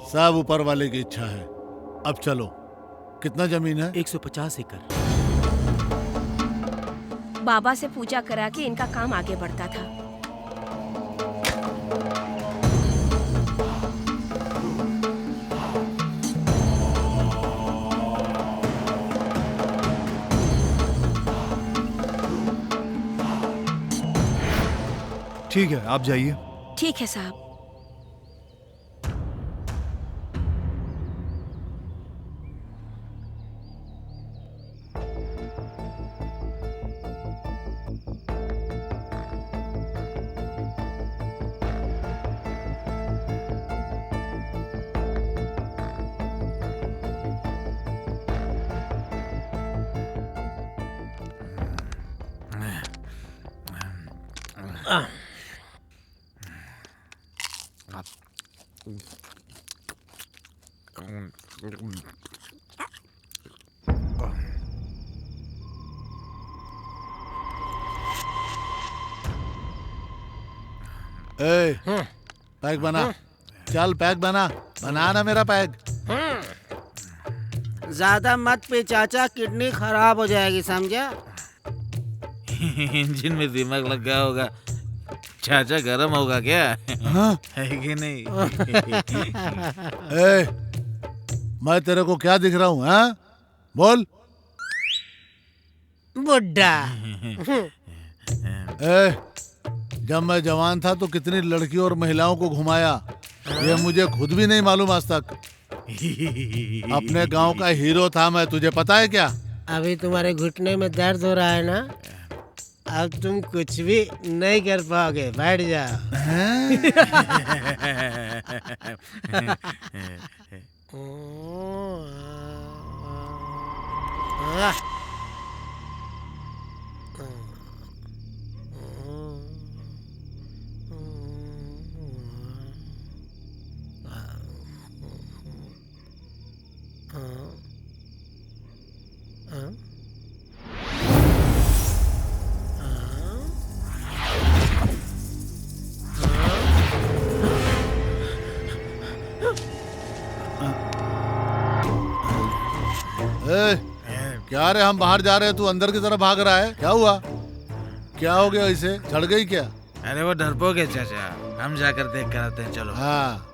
सब ऊपर वाले की इच्छा है। अब चलो। कितना जमीन है? 150 एकड़। बाबा से पूजा करा के इनका काम आगे बढ़ता था। ठीक है, आप जाइए। ठीक है साहब। ए, पैक बना। चल पैक बना, बना ना मेरा पैक। ज्यादा मत पे चाचा, किडनी खराब हो जाएगी, समझा? इंजन में दिमाग लग गया होगा। चाचा गरम होगा क्या? हाँ? है कि नहीं? ए, मैं तेरे को क्या दिख रहा हूँ? हाँ, बोल। बुड्ढा। ए, जब मैं जवान था तो कितनी लड़कियों और महिलाओं को घुमाया, ये मुझे खुद भी नहीं मालूम आज तक। अपने गांव का हीरो था मैं, तुझे पता है क्या? अभी तुम्हारे घुटने में दर्द हो रहा है ना? अब तुम कुछ भी नहीं कर पाओगे, बैठ जाओ। ए, क्या रे, हम बाहर जा रहे हैं, तू अंदर की तरफ भाग रहा है, क्या हुआ? क्या हो गया, इसे चढ़ गई क्या? अरे वो डरपोक है चाचा, हम जाकर देख कर आते हैं, चलो। हाँ।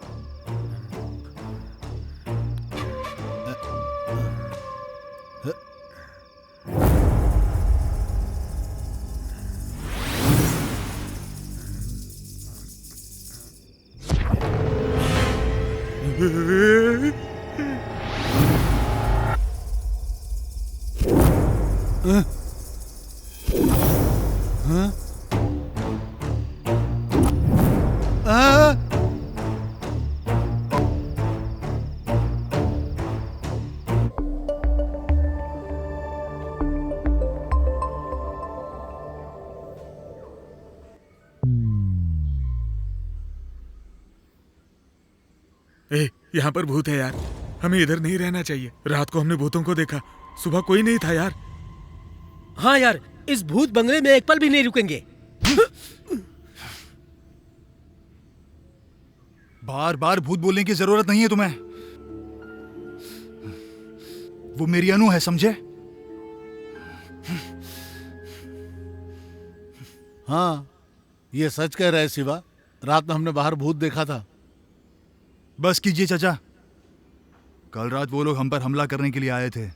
ए, यहाँ पर भूत है यार, हमें इधर नहीं रहना चाहिए। रात को हमने भूतों को देखा, सुबह कोई नहीं था यार। हाँ यार, इस भूत बंगले में एक पल भी नहीं रुकेंगे। बार बार भूत बोलने की जरूरत नहीं है तुम्हें। वो मेरी अनु है, समझे? हाँ, ये सच कह रहे शिवा, रात में हमने बाहर भूत देखा था। बस कीजिए चाचा, कल रात वो लोग हम पर हमला करने के लिए आए थे।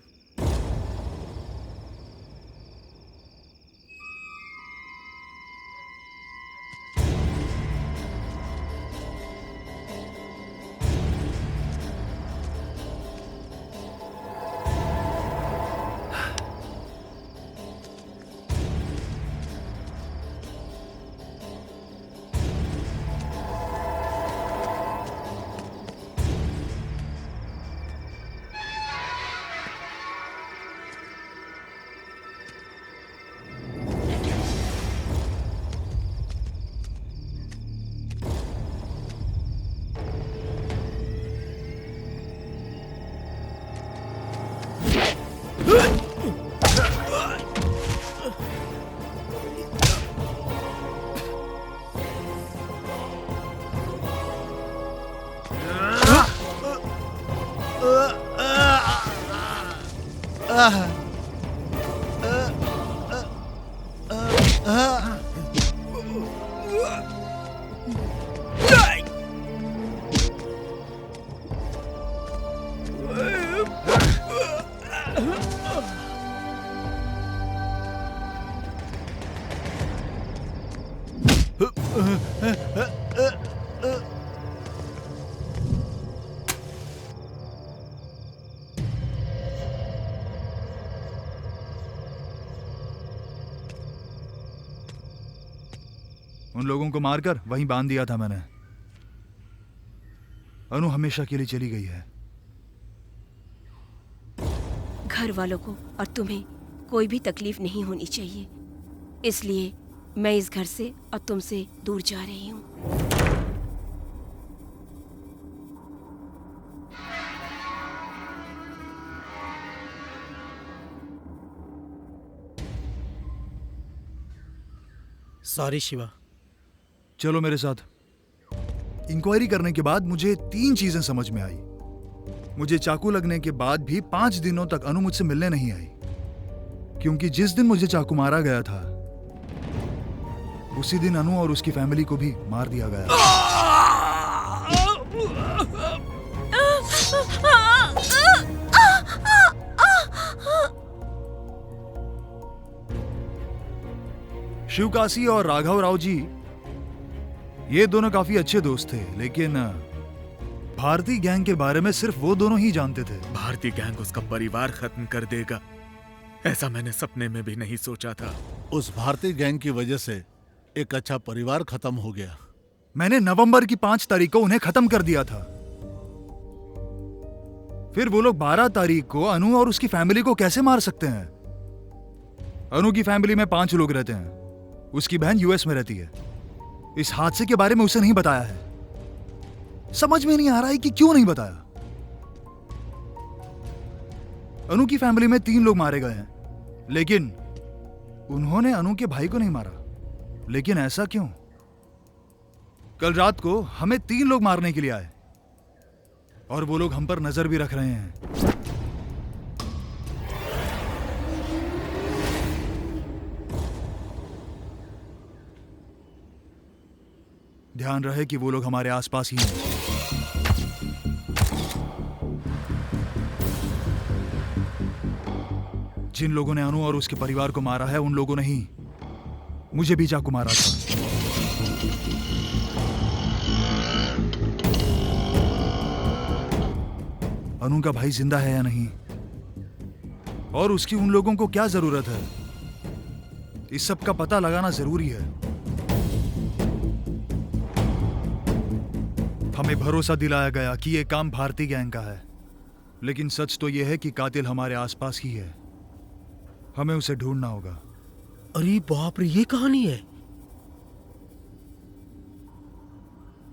उन लोगों को मारकर वहीं बांध दिया था मैंने। अनु हमेशा के लिए चली गई है। घर वालों को और तुम्हें कोई भी तकलीफ नहीं होनी चाहिए, इसलिए मैं इस घर से और तुमसे दूर जा रही हूँ। सॉरी शिवा। चलो मेरे साथ। इंक्वायरी करने के बाद मुझे 3 चीजें समझ में आई। मुझे चाकू लगने के बाद भी 5 दिनों तक अनु मुझसे मिलने नहीं आई, क्योंकि जिस दिन मुझे चाकू मारा गया था उसी दिन अनु और उसकी फैमिली को भी मार दिया गया। शिवकाशी और राघव राव जी, ये दोनों काफी अच्छे दोस्त थे, लेकिन भारतीय गैंग के बारे में सिर्फ वो दोनों ही जानते थे। भारतीय गैंग उसका परिवार खत्म कर देगा, ऐसा मैंने सपने में भी नहीं सोचा था। उस भारतीय गैंग की वजह से एक अच्छा परिवार खत्म हो गया। मैंने नवंबर की 5 तारीख को उन्हें खत्म कर दिया था। फिर वो लोग 12 तारीख को अनु और उसकी फैमिली को कैसे मार सकते हैं? अनु की फैमिली में 5 लोग रहते हैं। उसकी बहन यूएस में रहती है। इस हादसे के बारे में उसे नहीं बताया है। समझ में नहीं आ रहा है कि क्यों नहीं बताया। अनु की फैमिली में 3 लोग मारे गए हैं, लेकिन उन्होंने अनु के भाई को नहीं मारा। लेकिन ऐसा क्यों? कल रात को हमें 3 लोग मारने के लिए आए और वो लोग हम पर नजर भी रख रहे हैं। ध्यान रहे कि वो लोग हमारे आसपास ही हैं। जिन लोगों ने अनु और उसके परिवार को मारा है, उन लोगों ने ही मुझे भी चाकू मारा था। अनु का भाई जिंदा है या नहीं, और उसकी उन लोगों को क्या जरूरत है, इस सब का पता लगाना जरूरी है। हमें भरोसा दिलाया गया कि यह काम भारतीय गैंग का है, लेकिन सच तो यह है कि कातिल हमारे आसपास ही है। हमें उसे ढूंढना होगा। अरे बाप रे, ये कहानी है।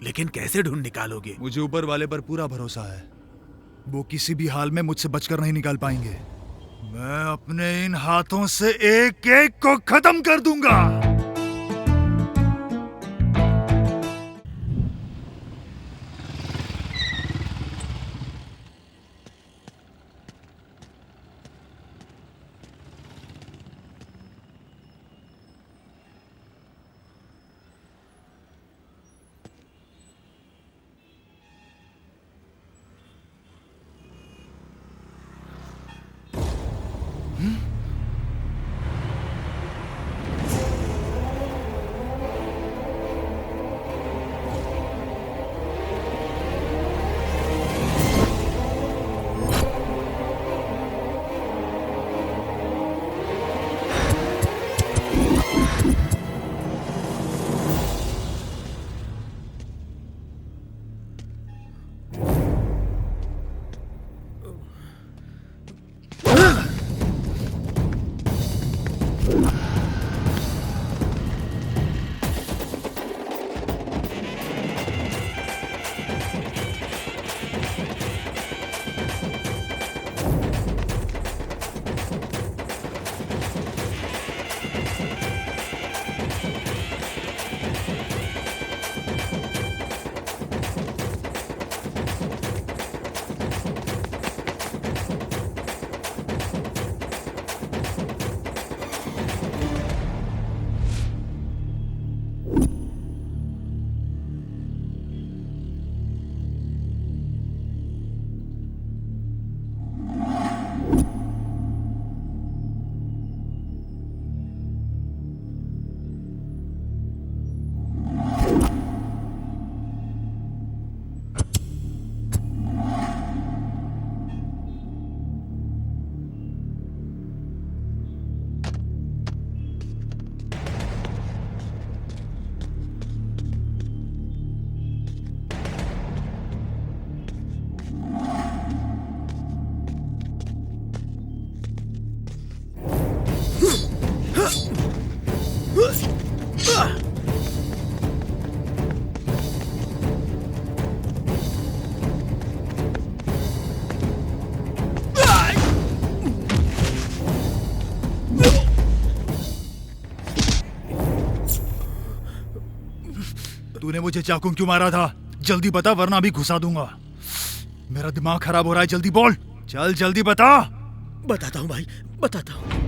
लेकिन कैसे ढूंढ निकालोगे? मुझे ऊपर वाले पर पूरा भरोसा है। वो किसी भी हाल में मुझसे बचकर नहीं निकाल पाएंगे। मैं अपने इन हाथों से एक एक को खत्म कर दूंगा। तूने मुझे चाकू क्यों मारा था? जल्दी बता वरना अभी घुसा दूंगा। मेरा दिमाग खराब हो रहा है, जल्दी बोल। चल जल्दी बता। बताता हूँ भाई, बताता हूँ।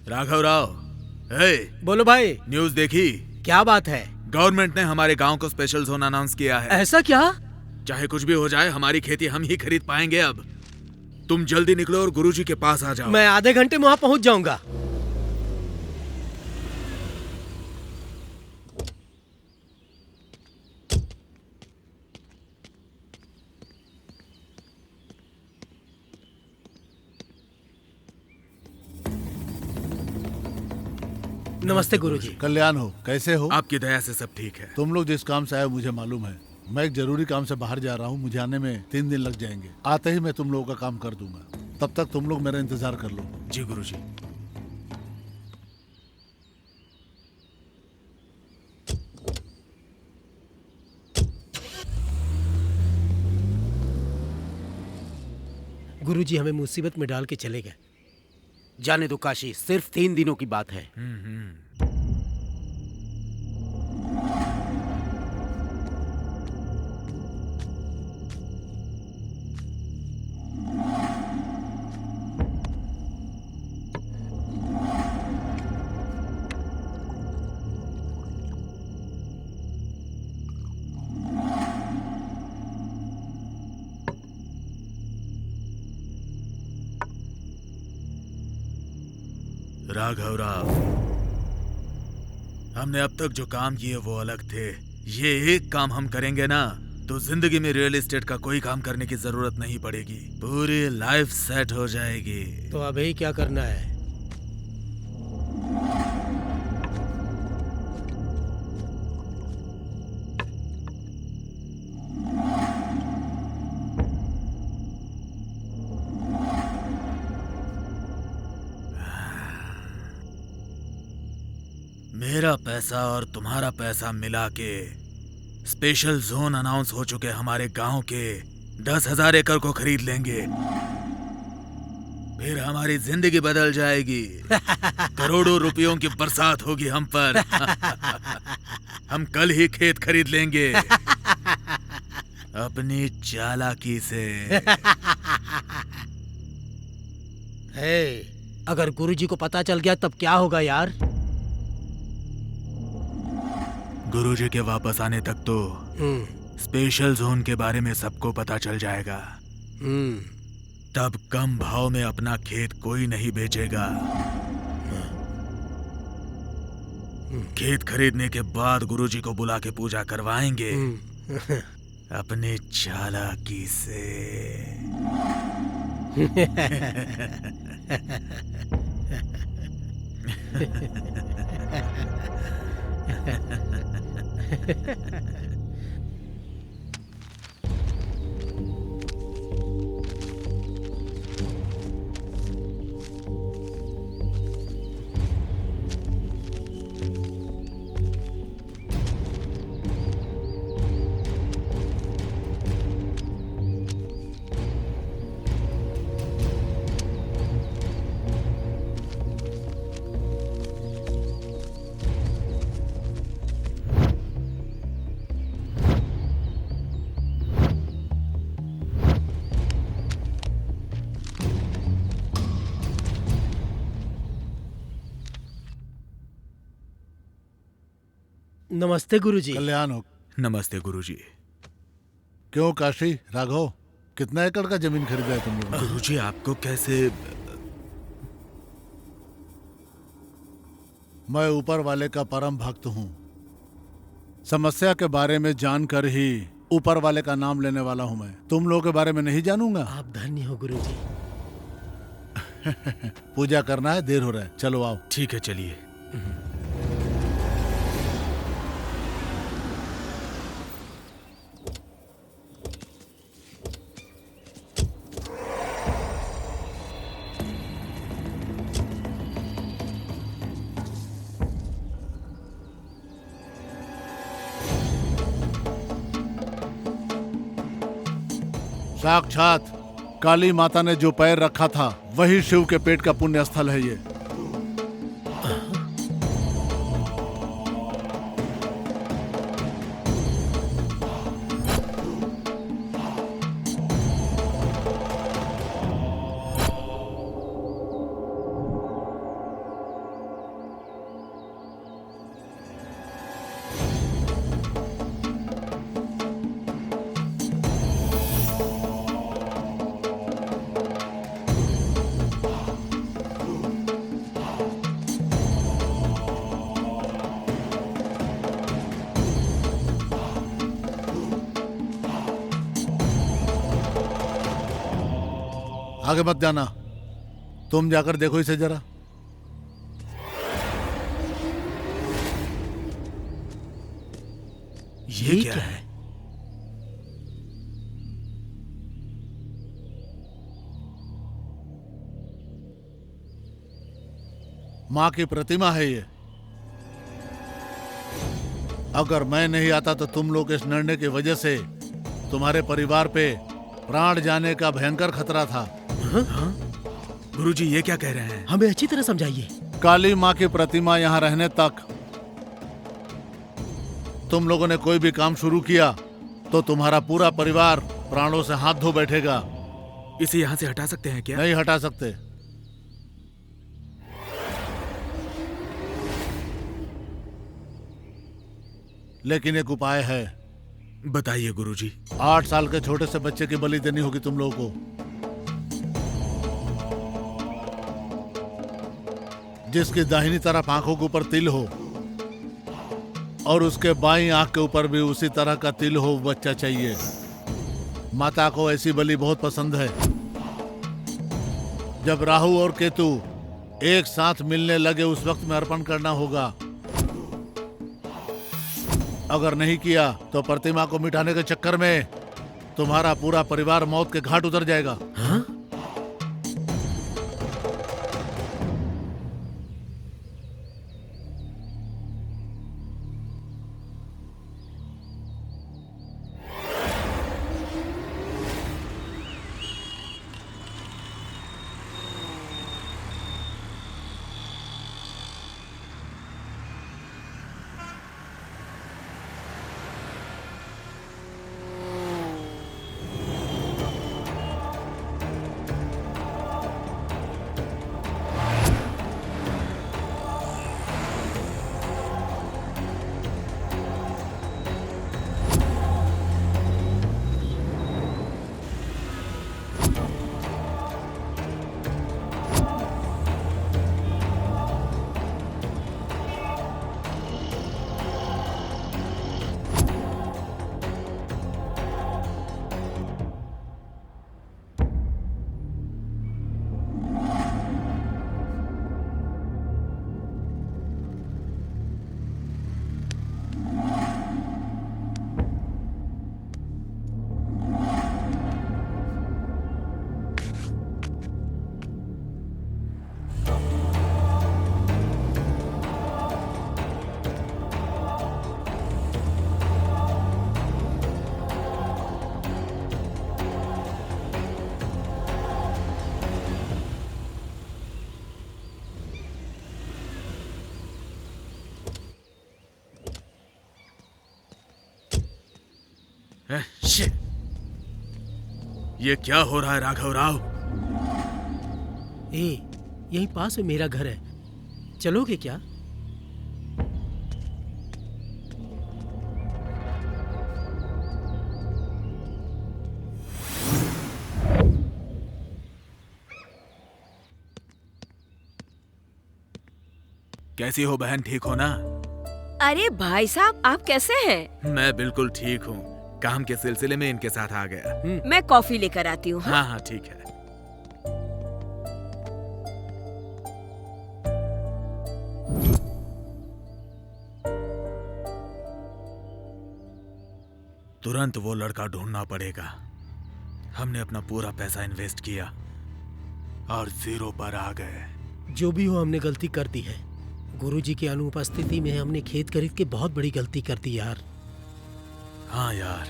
राघव राव, हे, बोलो भाई, न्यूज़ देखी? क्या बात है? गवर्नमेंट ने हमारे गांव को स्पेशल जोन अनाउंस किया है। ऐसा क्या? चाहे कुछ भी हो जाए, हमारी खेती हम ही खरीद पाएंगे अब। तुम जल्दी निकलो और गुरुजी के पास आ जाओ। मैं आधे घंटे में वहां पहुंच जाऊंगा। नमस्ते गुरुजी। कल्याण हो, कैसे हो? आपकी दया से सब ठीक है। तुम लोग जिस काम से आए मुझे मालूम है। मैं एक जरूरी काम से बाहर जा रहा हूँ, मुझे आने में 3 दिन लग जाएंगे। आते ही मैं तुम लोगों का काम कर दूंगा। तब तक तुम लोग मेरा इंतजार कर लो। जी गुरुजी। गुरुजी हमें मुसीबत में डाल के चले गए। जाने दो काशी, सिर्फ 3 दिनों की बात है। राघव राव, हमने अब तक जो काम किए वो अलग थे। ये एक काम हम करेंगे ना तो जिंदगी में रियल एस्टेट का कोई काम करने की जरूरत नहीं पड़ेगी। पूरी लाइफ सेट हो जाएगी। तो अभी क्या करना है? मेरा पैसा और तुम्हारा पैसा मिला के स्पेशल जोन अनाउंस हो चुके हमारे गांव के 10,000 एकड़ को खरीद लेंगे। फिर हमारी जिंदगी बदल जाएगी। करोड़ों रुपयों की बरसात होगी हम पर। हम कल ही खेत खरीद लेंगे अपनी चालाकी से। हे, अगर गुरुजी को पता चल गया तब क्या होगा यार? गुरुजी के वापस आने तक तो स्पेशल जोन के बारे में सबको पता चल जाएगा। तब कम भाव में अपना खेत कोई नहीं बेचेगा। खेत खरीदने के बाद गुरुजी को बुला के पूजा करवाएंगे अपने चालाकी से। नमस्ते गुरुजी। कल्याण हो। नमस्ते गुरुजी। क्यों काशी, राघव, कितना एकड़ का जमीन खरीदा है तुम लोगों ने? गुरुजी आपको कैसे? मैं ऊपर वाले का परम भक्त हूँ। समस्या के बारे में जानकर ही ऊपर वाले का नाम लेने वाला हूँ मैं। तुम लोगों के बारे में नहीं जानूंगा। आप धन्य हो गुरुजी। पूजा करना है, देर हो रहा है, चलो आओ। ठीक है, चलिए। साक्षात काली माता ने जो पैर रखा था वही शिव के पेट का पुण्य स्थल है ये। आगे मत जाना, तुम जाकर देखो इसे जरा। ये क्या है? माँ की प्रतिमा है ये। अगर मैं नहीं आता तो तुम लोग इस निर्णय की वजह से तुम्हारे परिवार पे प्राण जाने का भयंकर खतरा था। गुरुजी ये क्या कह रहे हैं? हमें अच्छी तरह समझाइए। काली माँ की प्रतिमा यहाँ रहने तक तुम लोगों ने कोई भी काम शुरू किया तो तुम्हारा पूरा परिवार प्राणों से हाथ धो बैठेगा। इसे यहाँ से हटा सकते हैं क्या? नहीं हटा सकते। लेकिन एक उपाय है। बताइए गुरुजी। 8 साल के छोटे से बच्चे की बलि देनी होगी तुम लोगों को, जिसकी दाहिनी तरफ आंखों के ऊपर तिल हो और उसके बाईं आंख के ऊपर भी उसी तरह का तिल हो बच्चा चाहिए। माता को ऐसी बलि बहुत पसंद है। जब राहु और केतु एक साथ मिलने लगे उस वक्त में अर्पण करना होगा। अगर नहीं किया तो प्रतिमा को मिटाने के चक्कर में तुम्हारा पूरा परिवार मौत के घाट उतर जाएगा। हाँ? शिट! ये क्या हो रहा है राघव राव? यहीं पास में मेरा घर है, चलोगे क्या? कैसी हो बहन, ठीक हो ना? अरे भाई साहब, आप कैसे हैं? मैं बिल्कुल ठीक हूँ। काम के सिलसिले में इनके साथ आ गया। मैं कॉफी लेकर आती हूँ। हाँ हाँ ठीक है। तुरंत वो लड़का ढूंढना पड़ेगा। हमने अपना पूरा पैसा इन्वेस्ट किया और 0 पर आ गए। जो भी हो, हमने गलती कर दी है। गुरुजी की अनुपस्थिति में हमने खेत खरीद के बहुत बड़ी गलती कर दी यार। हाँ यार,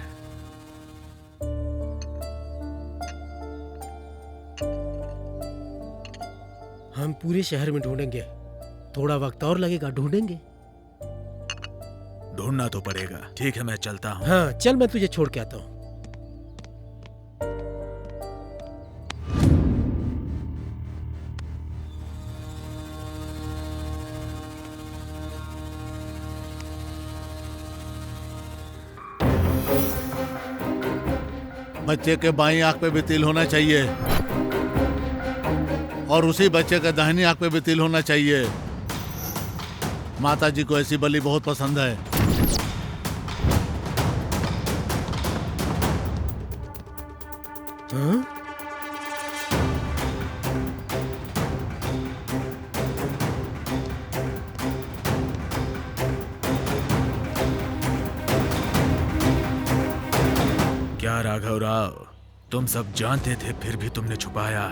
हम पूरे शहर में ढूंढेंगे, थोड़ा वक्त और लगेगा, ढूंढेंगे। ढूंढना तो पड़ेगा। ठीक है, मैं चलता हूँ। हाँ चल, मैं तुझे छोड़ के आता हूँ। बच्चे के बाईं आंख पे भी तिल होना चाहिए और उसी बच्चे के दाहिनी आंख पे भी तिल होना चाहिए। माता जी को ऐसी बलि बहुत पसंद है। हाँ? क्या राघव राव, तुम सब जानते थे फिर भी तुमने छुपाया?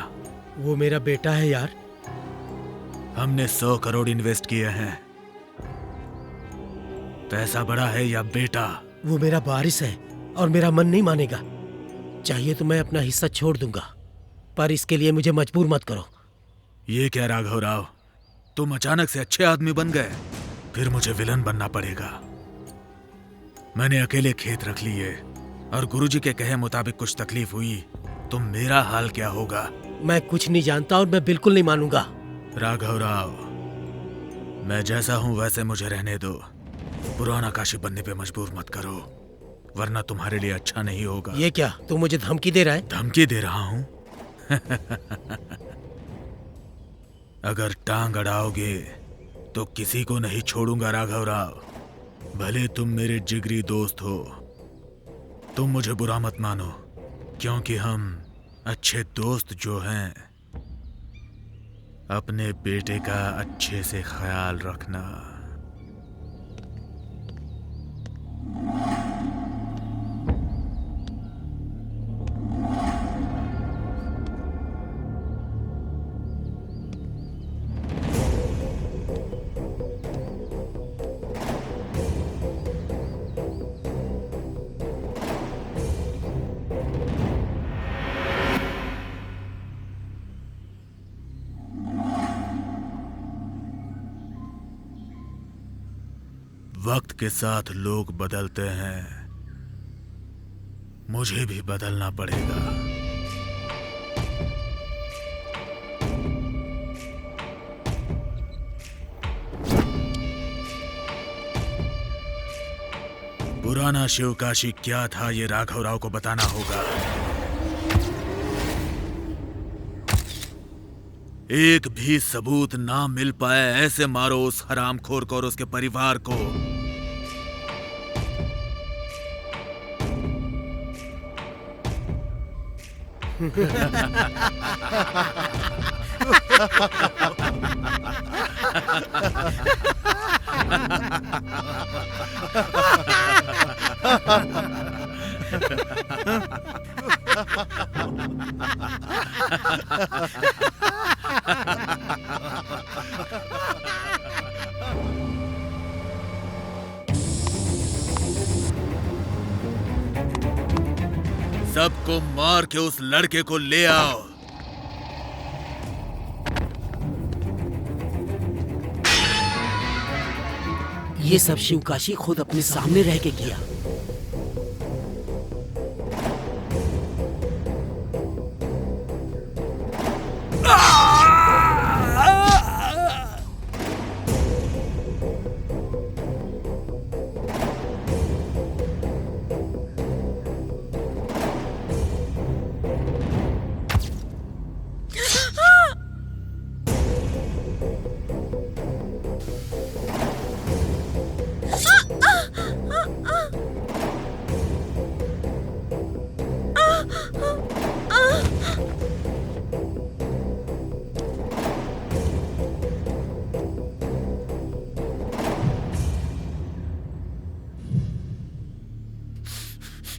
वो मेरा बेटा है यार। हमने 100 करोड़ इन्वेस्ट किए हैं। पैसा बड़ा है या बेटा? वो मेरा वारिस है और मेरा मन नहीं मानेगा। चाहिए तो मैं अपना हिस्सा छोड़ दूंगा, पर इसके लिए मुझे मजबूर मत करो। ये क्या राघव राव, तुम अचानक से अच्छे आदमी बन गए, फिर मुझे विलन बनना पड़ेगा। मैंने अकेले खेत रख लिए और गुरुजी के कहे मुताबिक कुछ तकलीफ हुई तो मेरा हाल क्या होगा? मैं कुछ नहीं जानता और मैं बिल्कुल नहीं मानूंगा। राघव राव, मैं जैसा हूं वैसे मुझे रहने दो। पुराना काशी बनने पे मजबूर मत करो, वरना तुम्हारे लिए अच्छा नहीं होगा। ये क्या, तू मुझे धमकी दे रहा है? धमकी दे रहा हूं? अगर टांग अड़ाओगे तो किसी को नहीं छोड़ूंगा राघव राव। भले तुम मेरे जिगरी दोस्त हो, तुम मुझे बुरा मत मानो, क्योंकि हम अच्छे दोस्त जो हैं, अपने बेटे का अच्छे से ख्याल रखना। वक्त के साथ लोग बदलते हैं, मुझे भी बदलना पड़ेगा। पुराना शिवकाशी क्या था ये राघव राव को बताना होगा। एक भी सबूत ना मिल पाए ऐसे मारो उस हरामखोर को और उसके परिवार को। सबको मार के उस लड़के को ले आओ। ये सब शिवकाशी खुद अपने सामने रह के किया।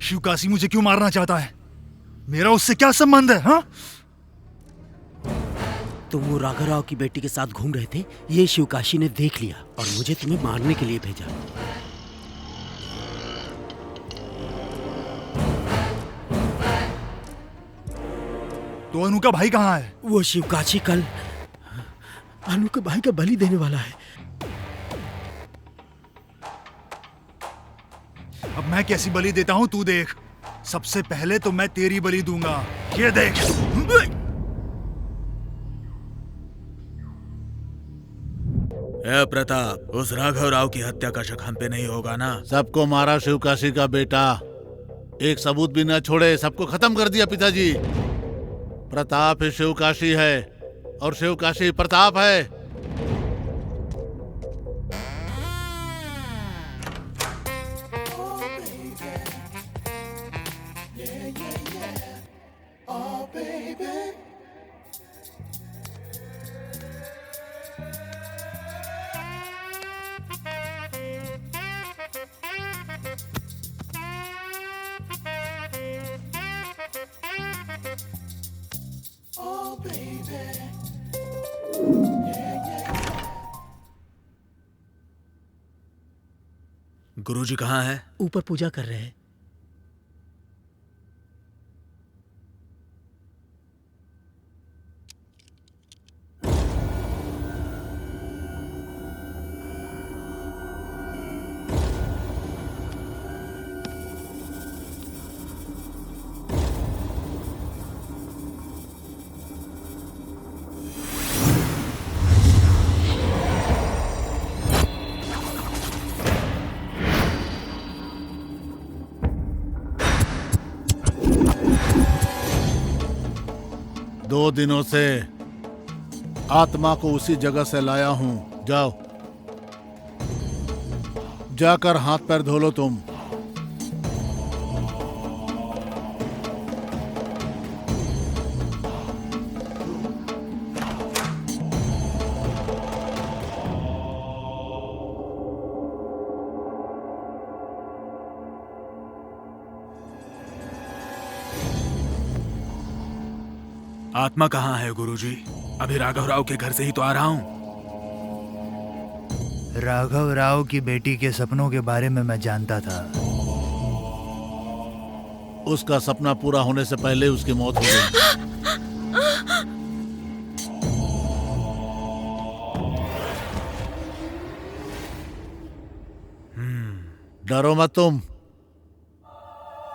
शिवकाशी मुझे क्यों मारना चाहता है? मेरा उससे क्या संबंध है? हाँ? तुम वो राघव राव की बेटी के साथ घूम रहे थे, ये शिवकाशी ने देख लिया और मुझे तुम्हें मारने के लिए भेजा। तो अनु का भाई कहाँ है? वो शिवकाशी कल अनु के भाई का बलि देने वाला है। अब मैं कैसी बलि देता हूँ तू देख। सबसे पहले तो मैं तेरी बलि दूंगा, ये देख। ए प्रताप, उस राघव राव की हत्या का शक हम पे नहीं होगा ना? सबको मारा शिवकाशी का बेटा, एक सबूत भी न छोड़े, सबको खत्म कर दिया पिताजी। प्रताप ही शिवकाशी है और शिवकाशी प्रताप है। गुरुजी कहाँ है? ऊपर पूजा कर रहे हैं। दो दिनों से आत्मा को उसी जगह से लाया हूं। जाओ, जाकर हाथ पैर धो लो तुम। आत्मा कहाँ है गुरुजी? अभी राघव राव के घर से ही तो आ रहा हूँ। राघव राव की बेटी के सपनों के बारे में मैं जानता था। उसका सपना पूरा होने से पहले उसकी मौत हो गई। डरो मत तुम,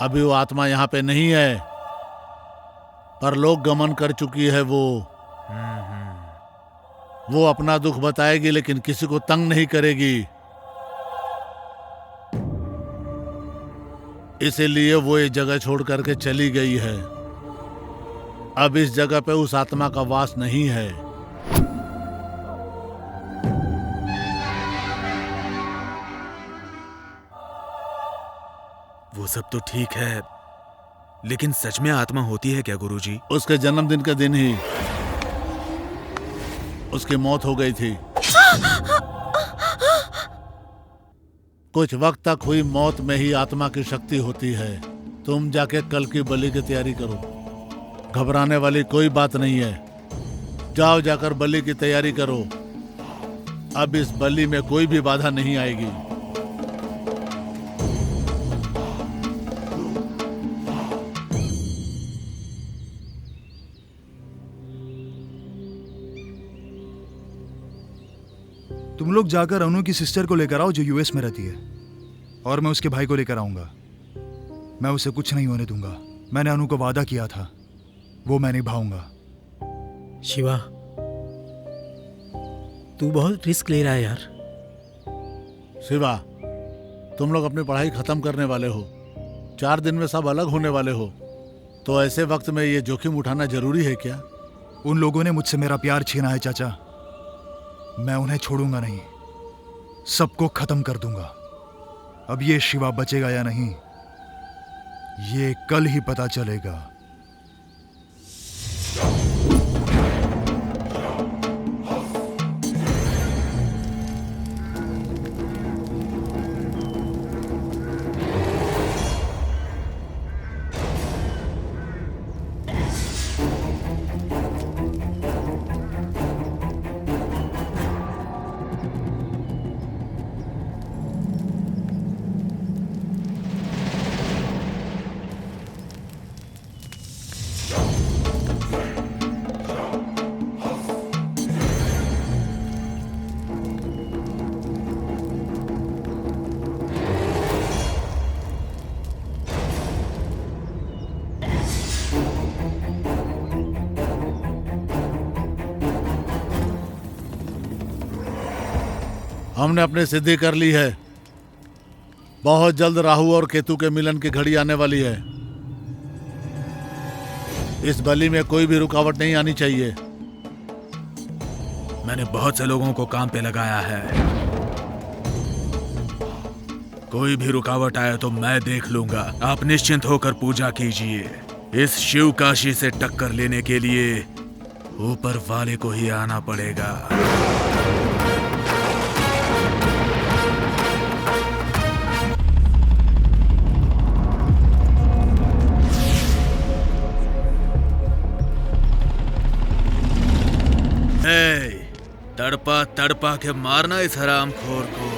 अभी वो आत्मा यहाँ पे नहीं है, पर लोक गमन कर चुकी है वो अपना दुख बताएगी लेकिन किसी को तंग नहीं करेगी। इसीलिए वो ये जगह छोड़ करके चली गई है। अब इस जगह पे उस आत्मा का वास नहीं है। वो सब तो ठीक है, लेकिन सच में आत्मा होती है क्या गुरुजी? उसके जन्मदिन के दिन ही उसकी मौत हो गई थी। कुछ वक्त तक हुई मौत में ही आत्मा की शक्ति होती है। तुम जाके कल की बलि की तैयारी करो, घबराने वाली कोई बात नहीं है। जाओ, जाकर बलि की तैयारी करो। अब इस बलि में कोई भी बाधा नहीं आएगी। तुम लोग जाकर अनु की सिस्टर को लेकर आओ जो यूएस में रहती है, और मैं उसके भाई को लेकर आऊंगा। मैं उसे कुछ नहीं होने दूंगा। मैंने अनु को वादा किया था, वो मैं निभाऊंगा। शिवा, तू बहुत रिस्क ले रहा है यार। शिवा, तुम लोग अपनी पढ़ाई खत्म करने वाले हो, 4 दिन में सब अलग होने वाले हो, तो ऐसे वक्त में ये जोखिम उठाना जरूरी है क्या? उन लोगों ने मुझसे मेरा प्यार छीना है चाचा, मैं उन्हें छोड़ूंगा नहीं, सबको खत्म कर दूंगा। अब ये शिवा बचेगा या नहीं, ये कल ही पता चलेगा। हमने अपनी सिद्धि कर ली है। बहुत जल्द राहु और केतु के मिलन की घड़ी आने वाली है। इस बलि में कोई भी रुकावट नहीं आनी चाहिए। मैंने बहुत से लोगों को काम पे लगाया है। कोई भी रुकावट आए तो मैं देख लूंगा। आप निश्चिंत होकर पूजा कीजिए। इस शिव काशी से टक्कर लेने के लिए ऊपर वाले को ही आना पड़ेगा। तड़पा तड़पा के मारना इस हरामखोर को।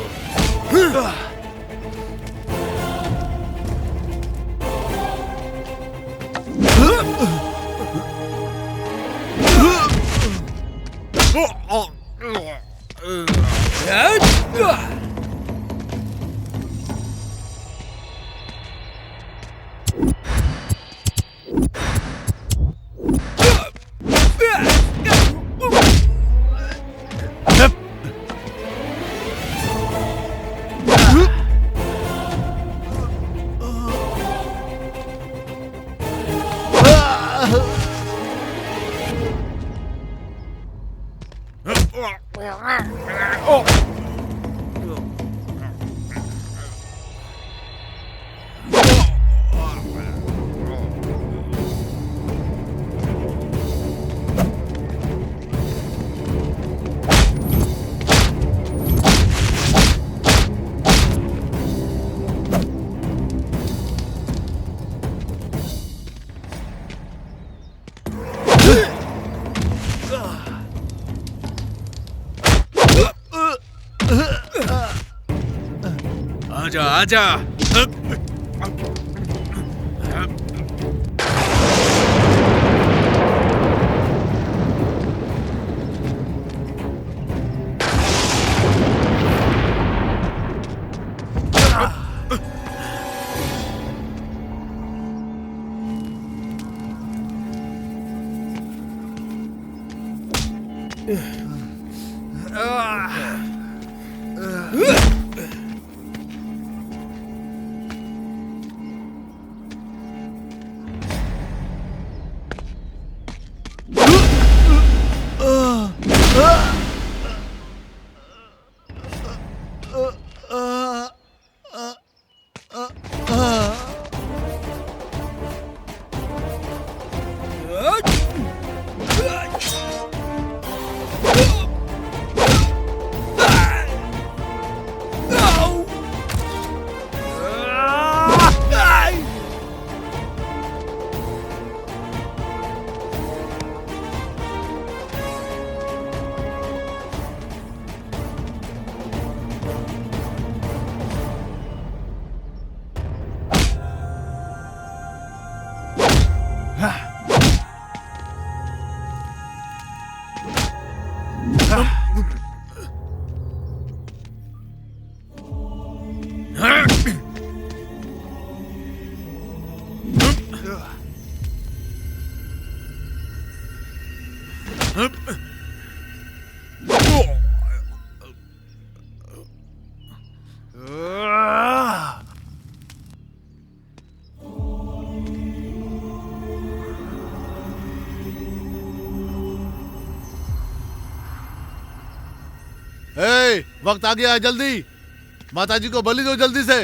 आजा आजा। वक्त आ गया है, जल्दी माता जी को बलि दो जल्दी से।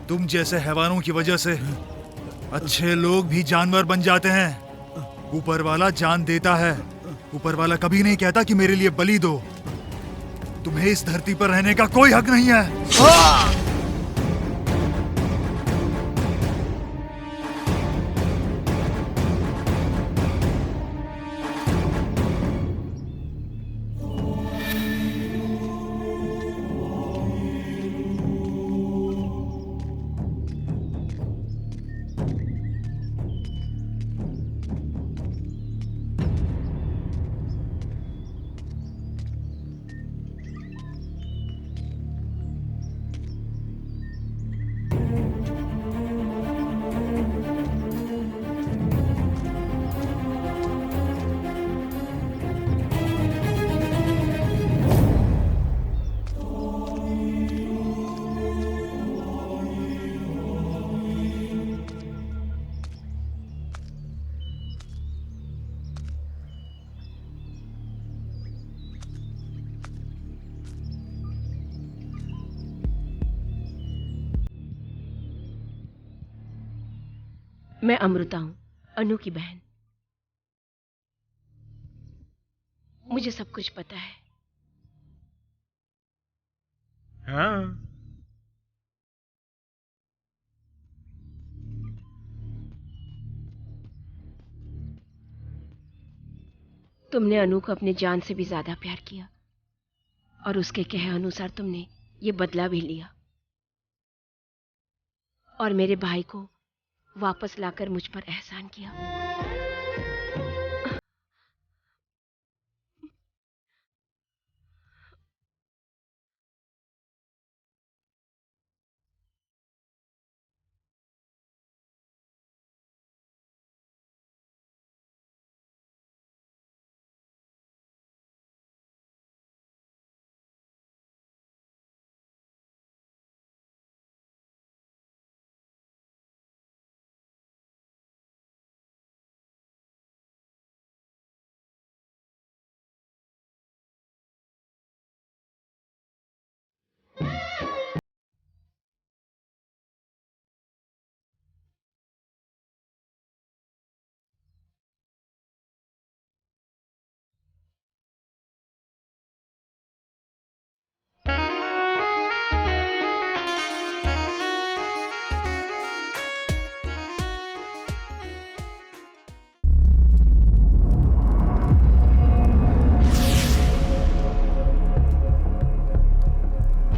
तुम जैसे हैवानों की वजह से अच्छे लोग भी जानवर बन जाते हैं। ऊपर वाला जान देता है। ऊपर वाला कभी नहीं कहता कि मेरे लिए बलि दो। तुम्हें इस धरती पर रहने का कोई हक नहीं है। मैं अमृता हूँ, अनु की बहन। मुझे सब कुछ पता है। हाँ, तुमने अनु को अपने जान से भी ज्यादा प्यार किया और उसके कहे अनुसार तुमने ये बदला भी लिया और मेरे भाई को वापस लाकर मुझ पर एहसान किया।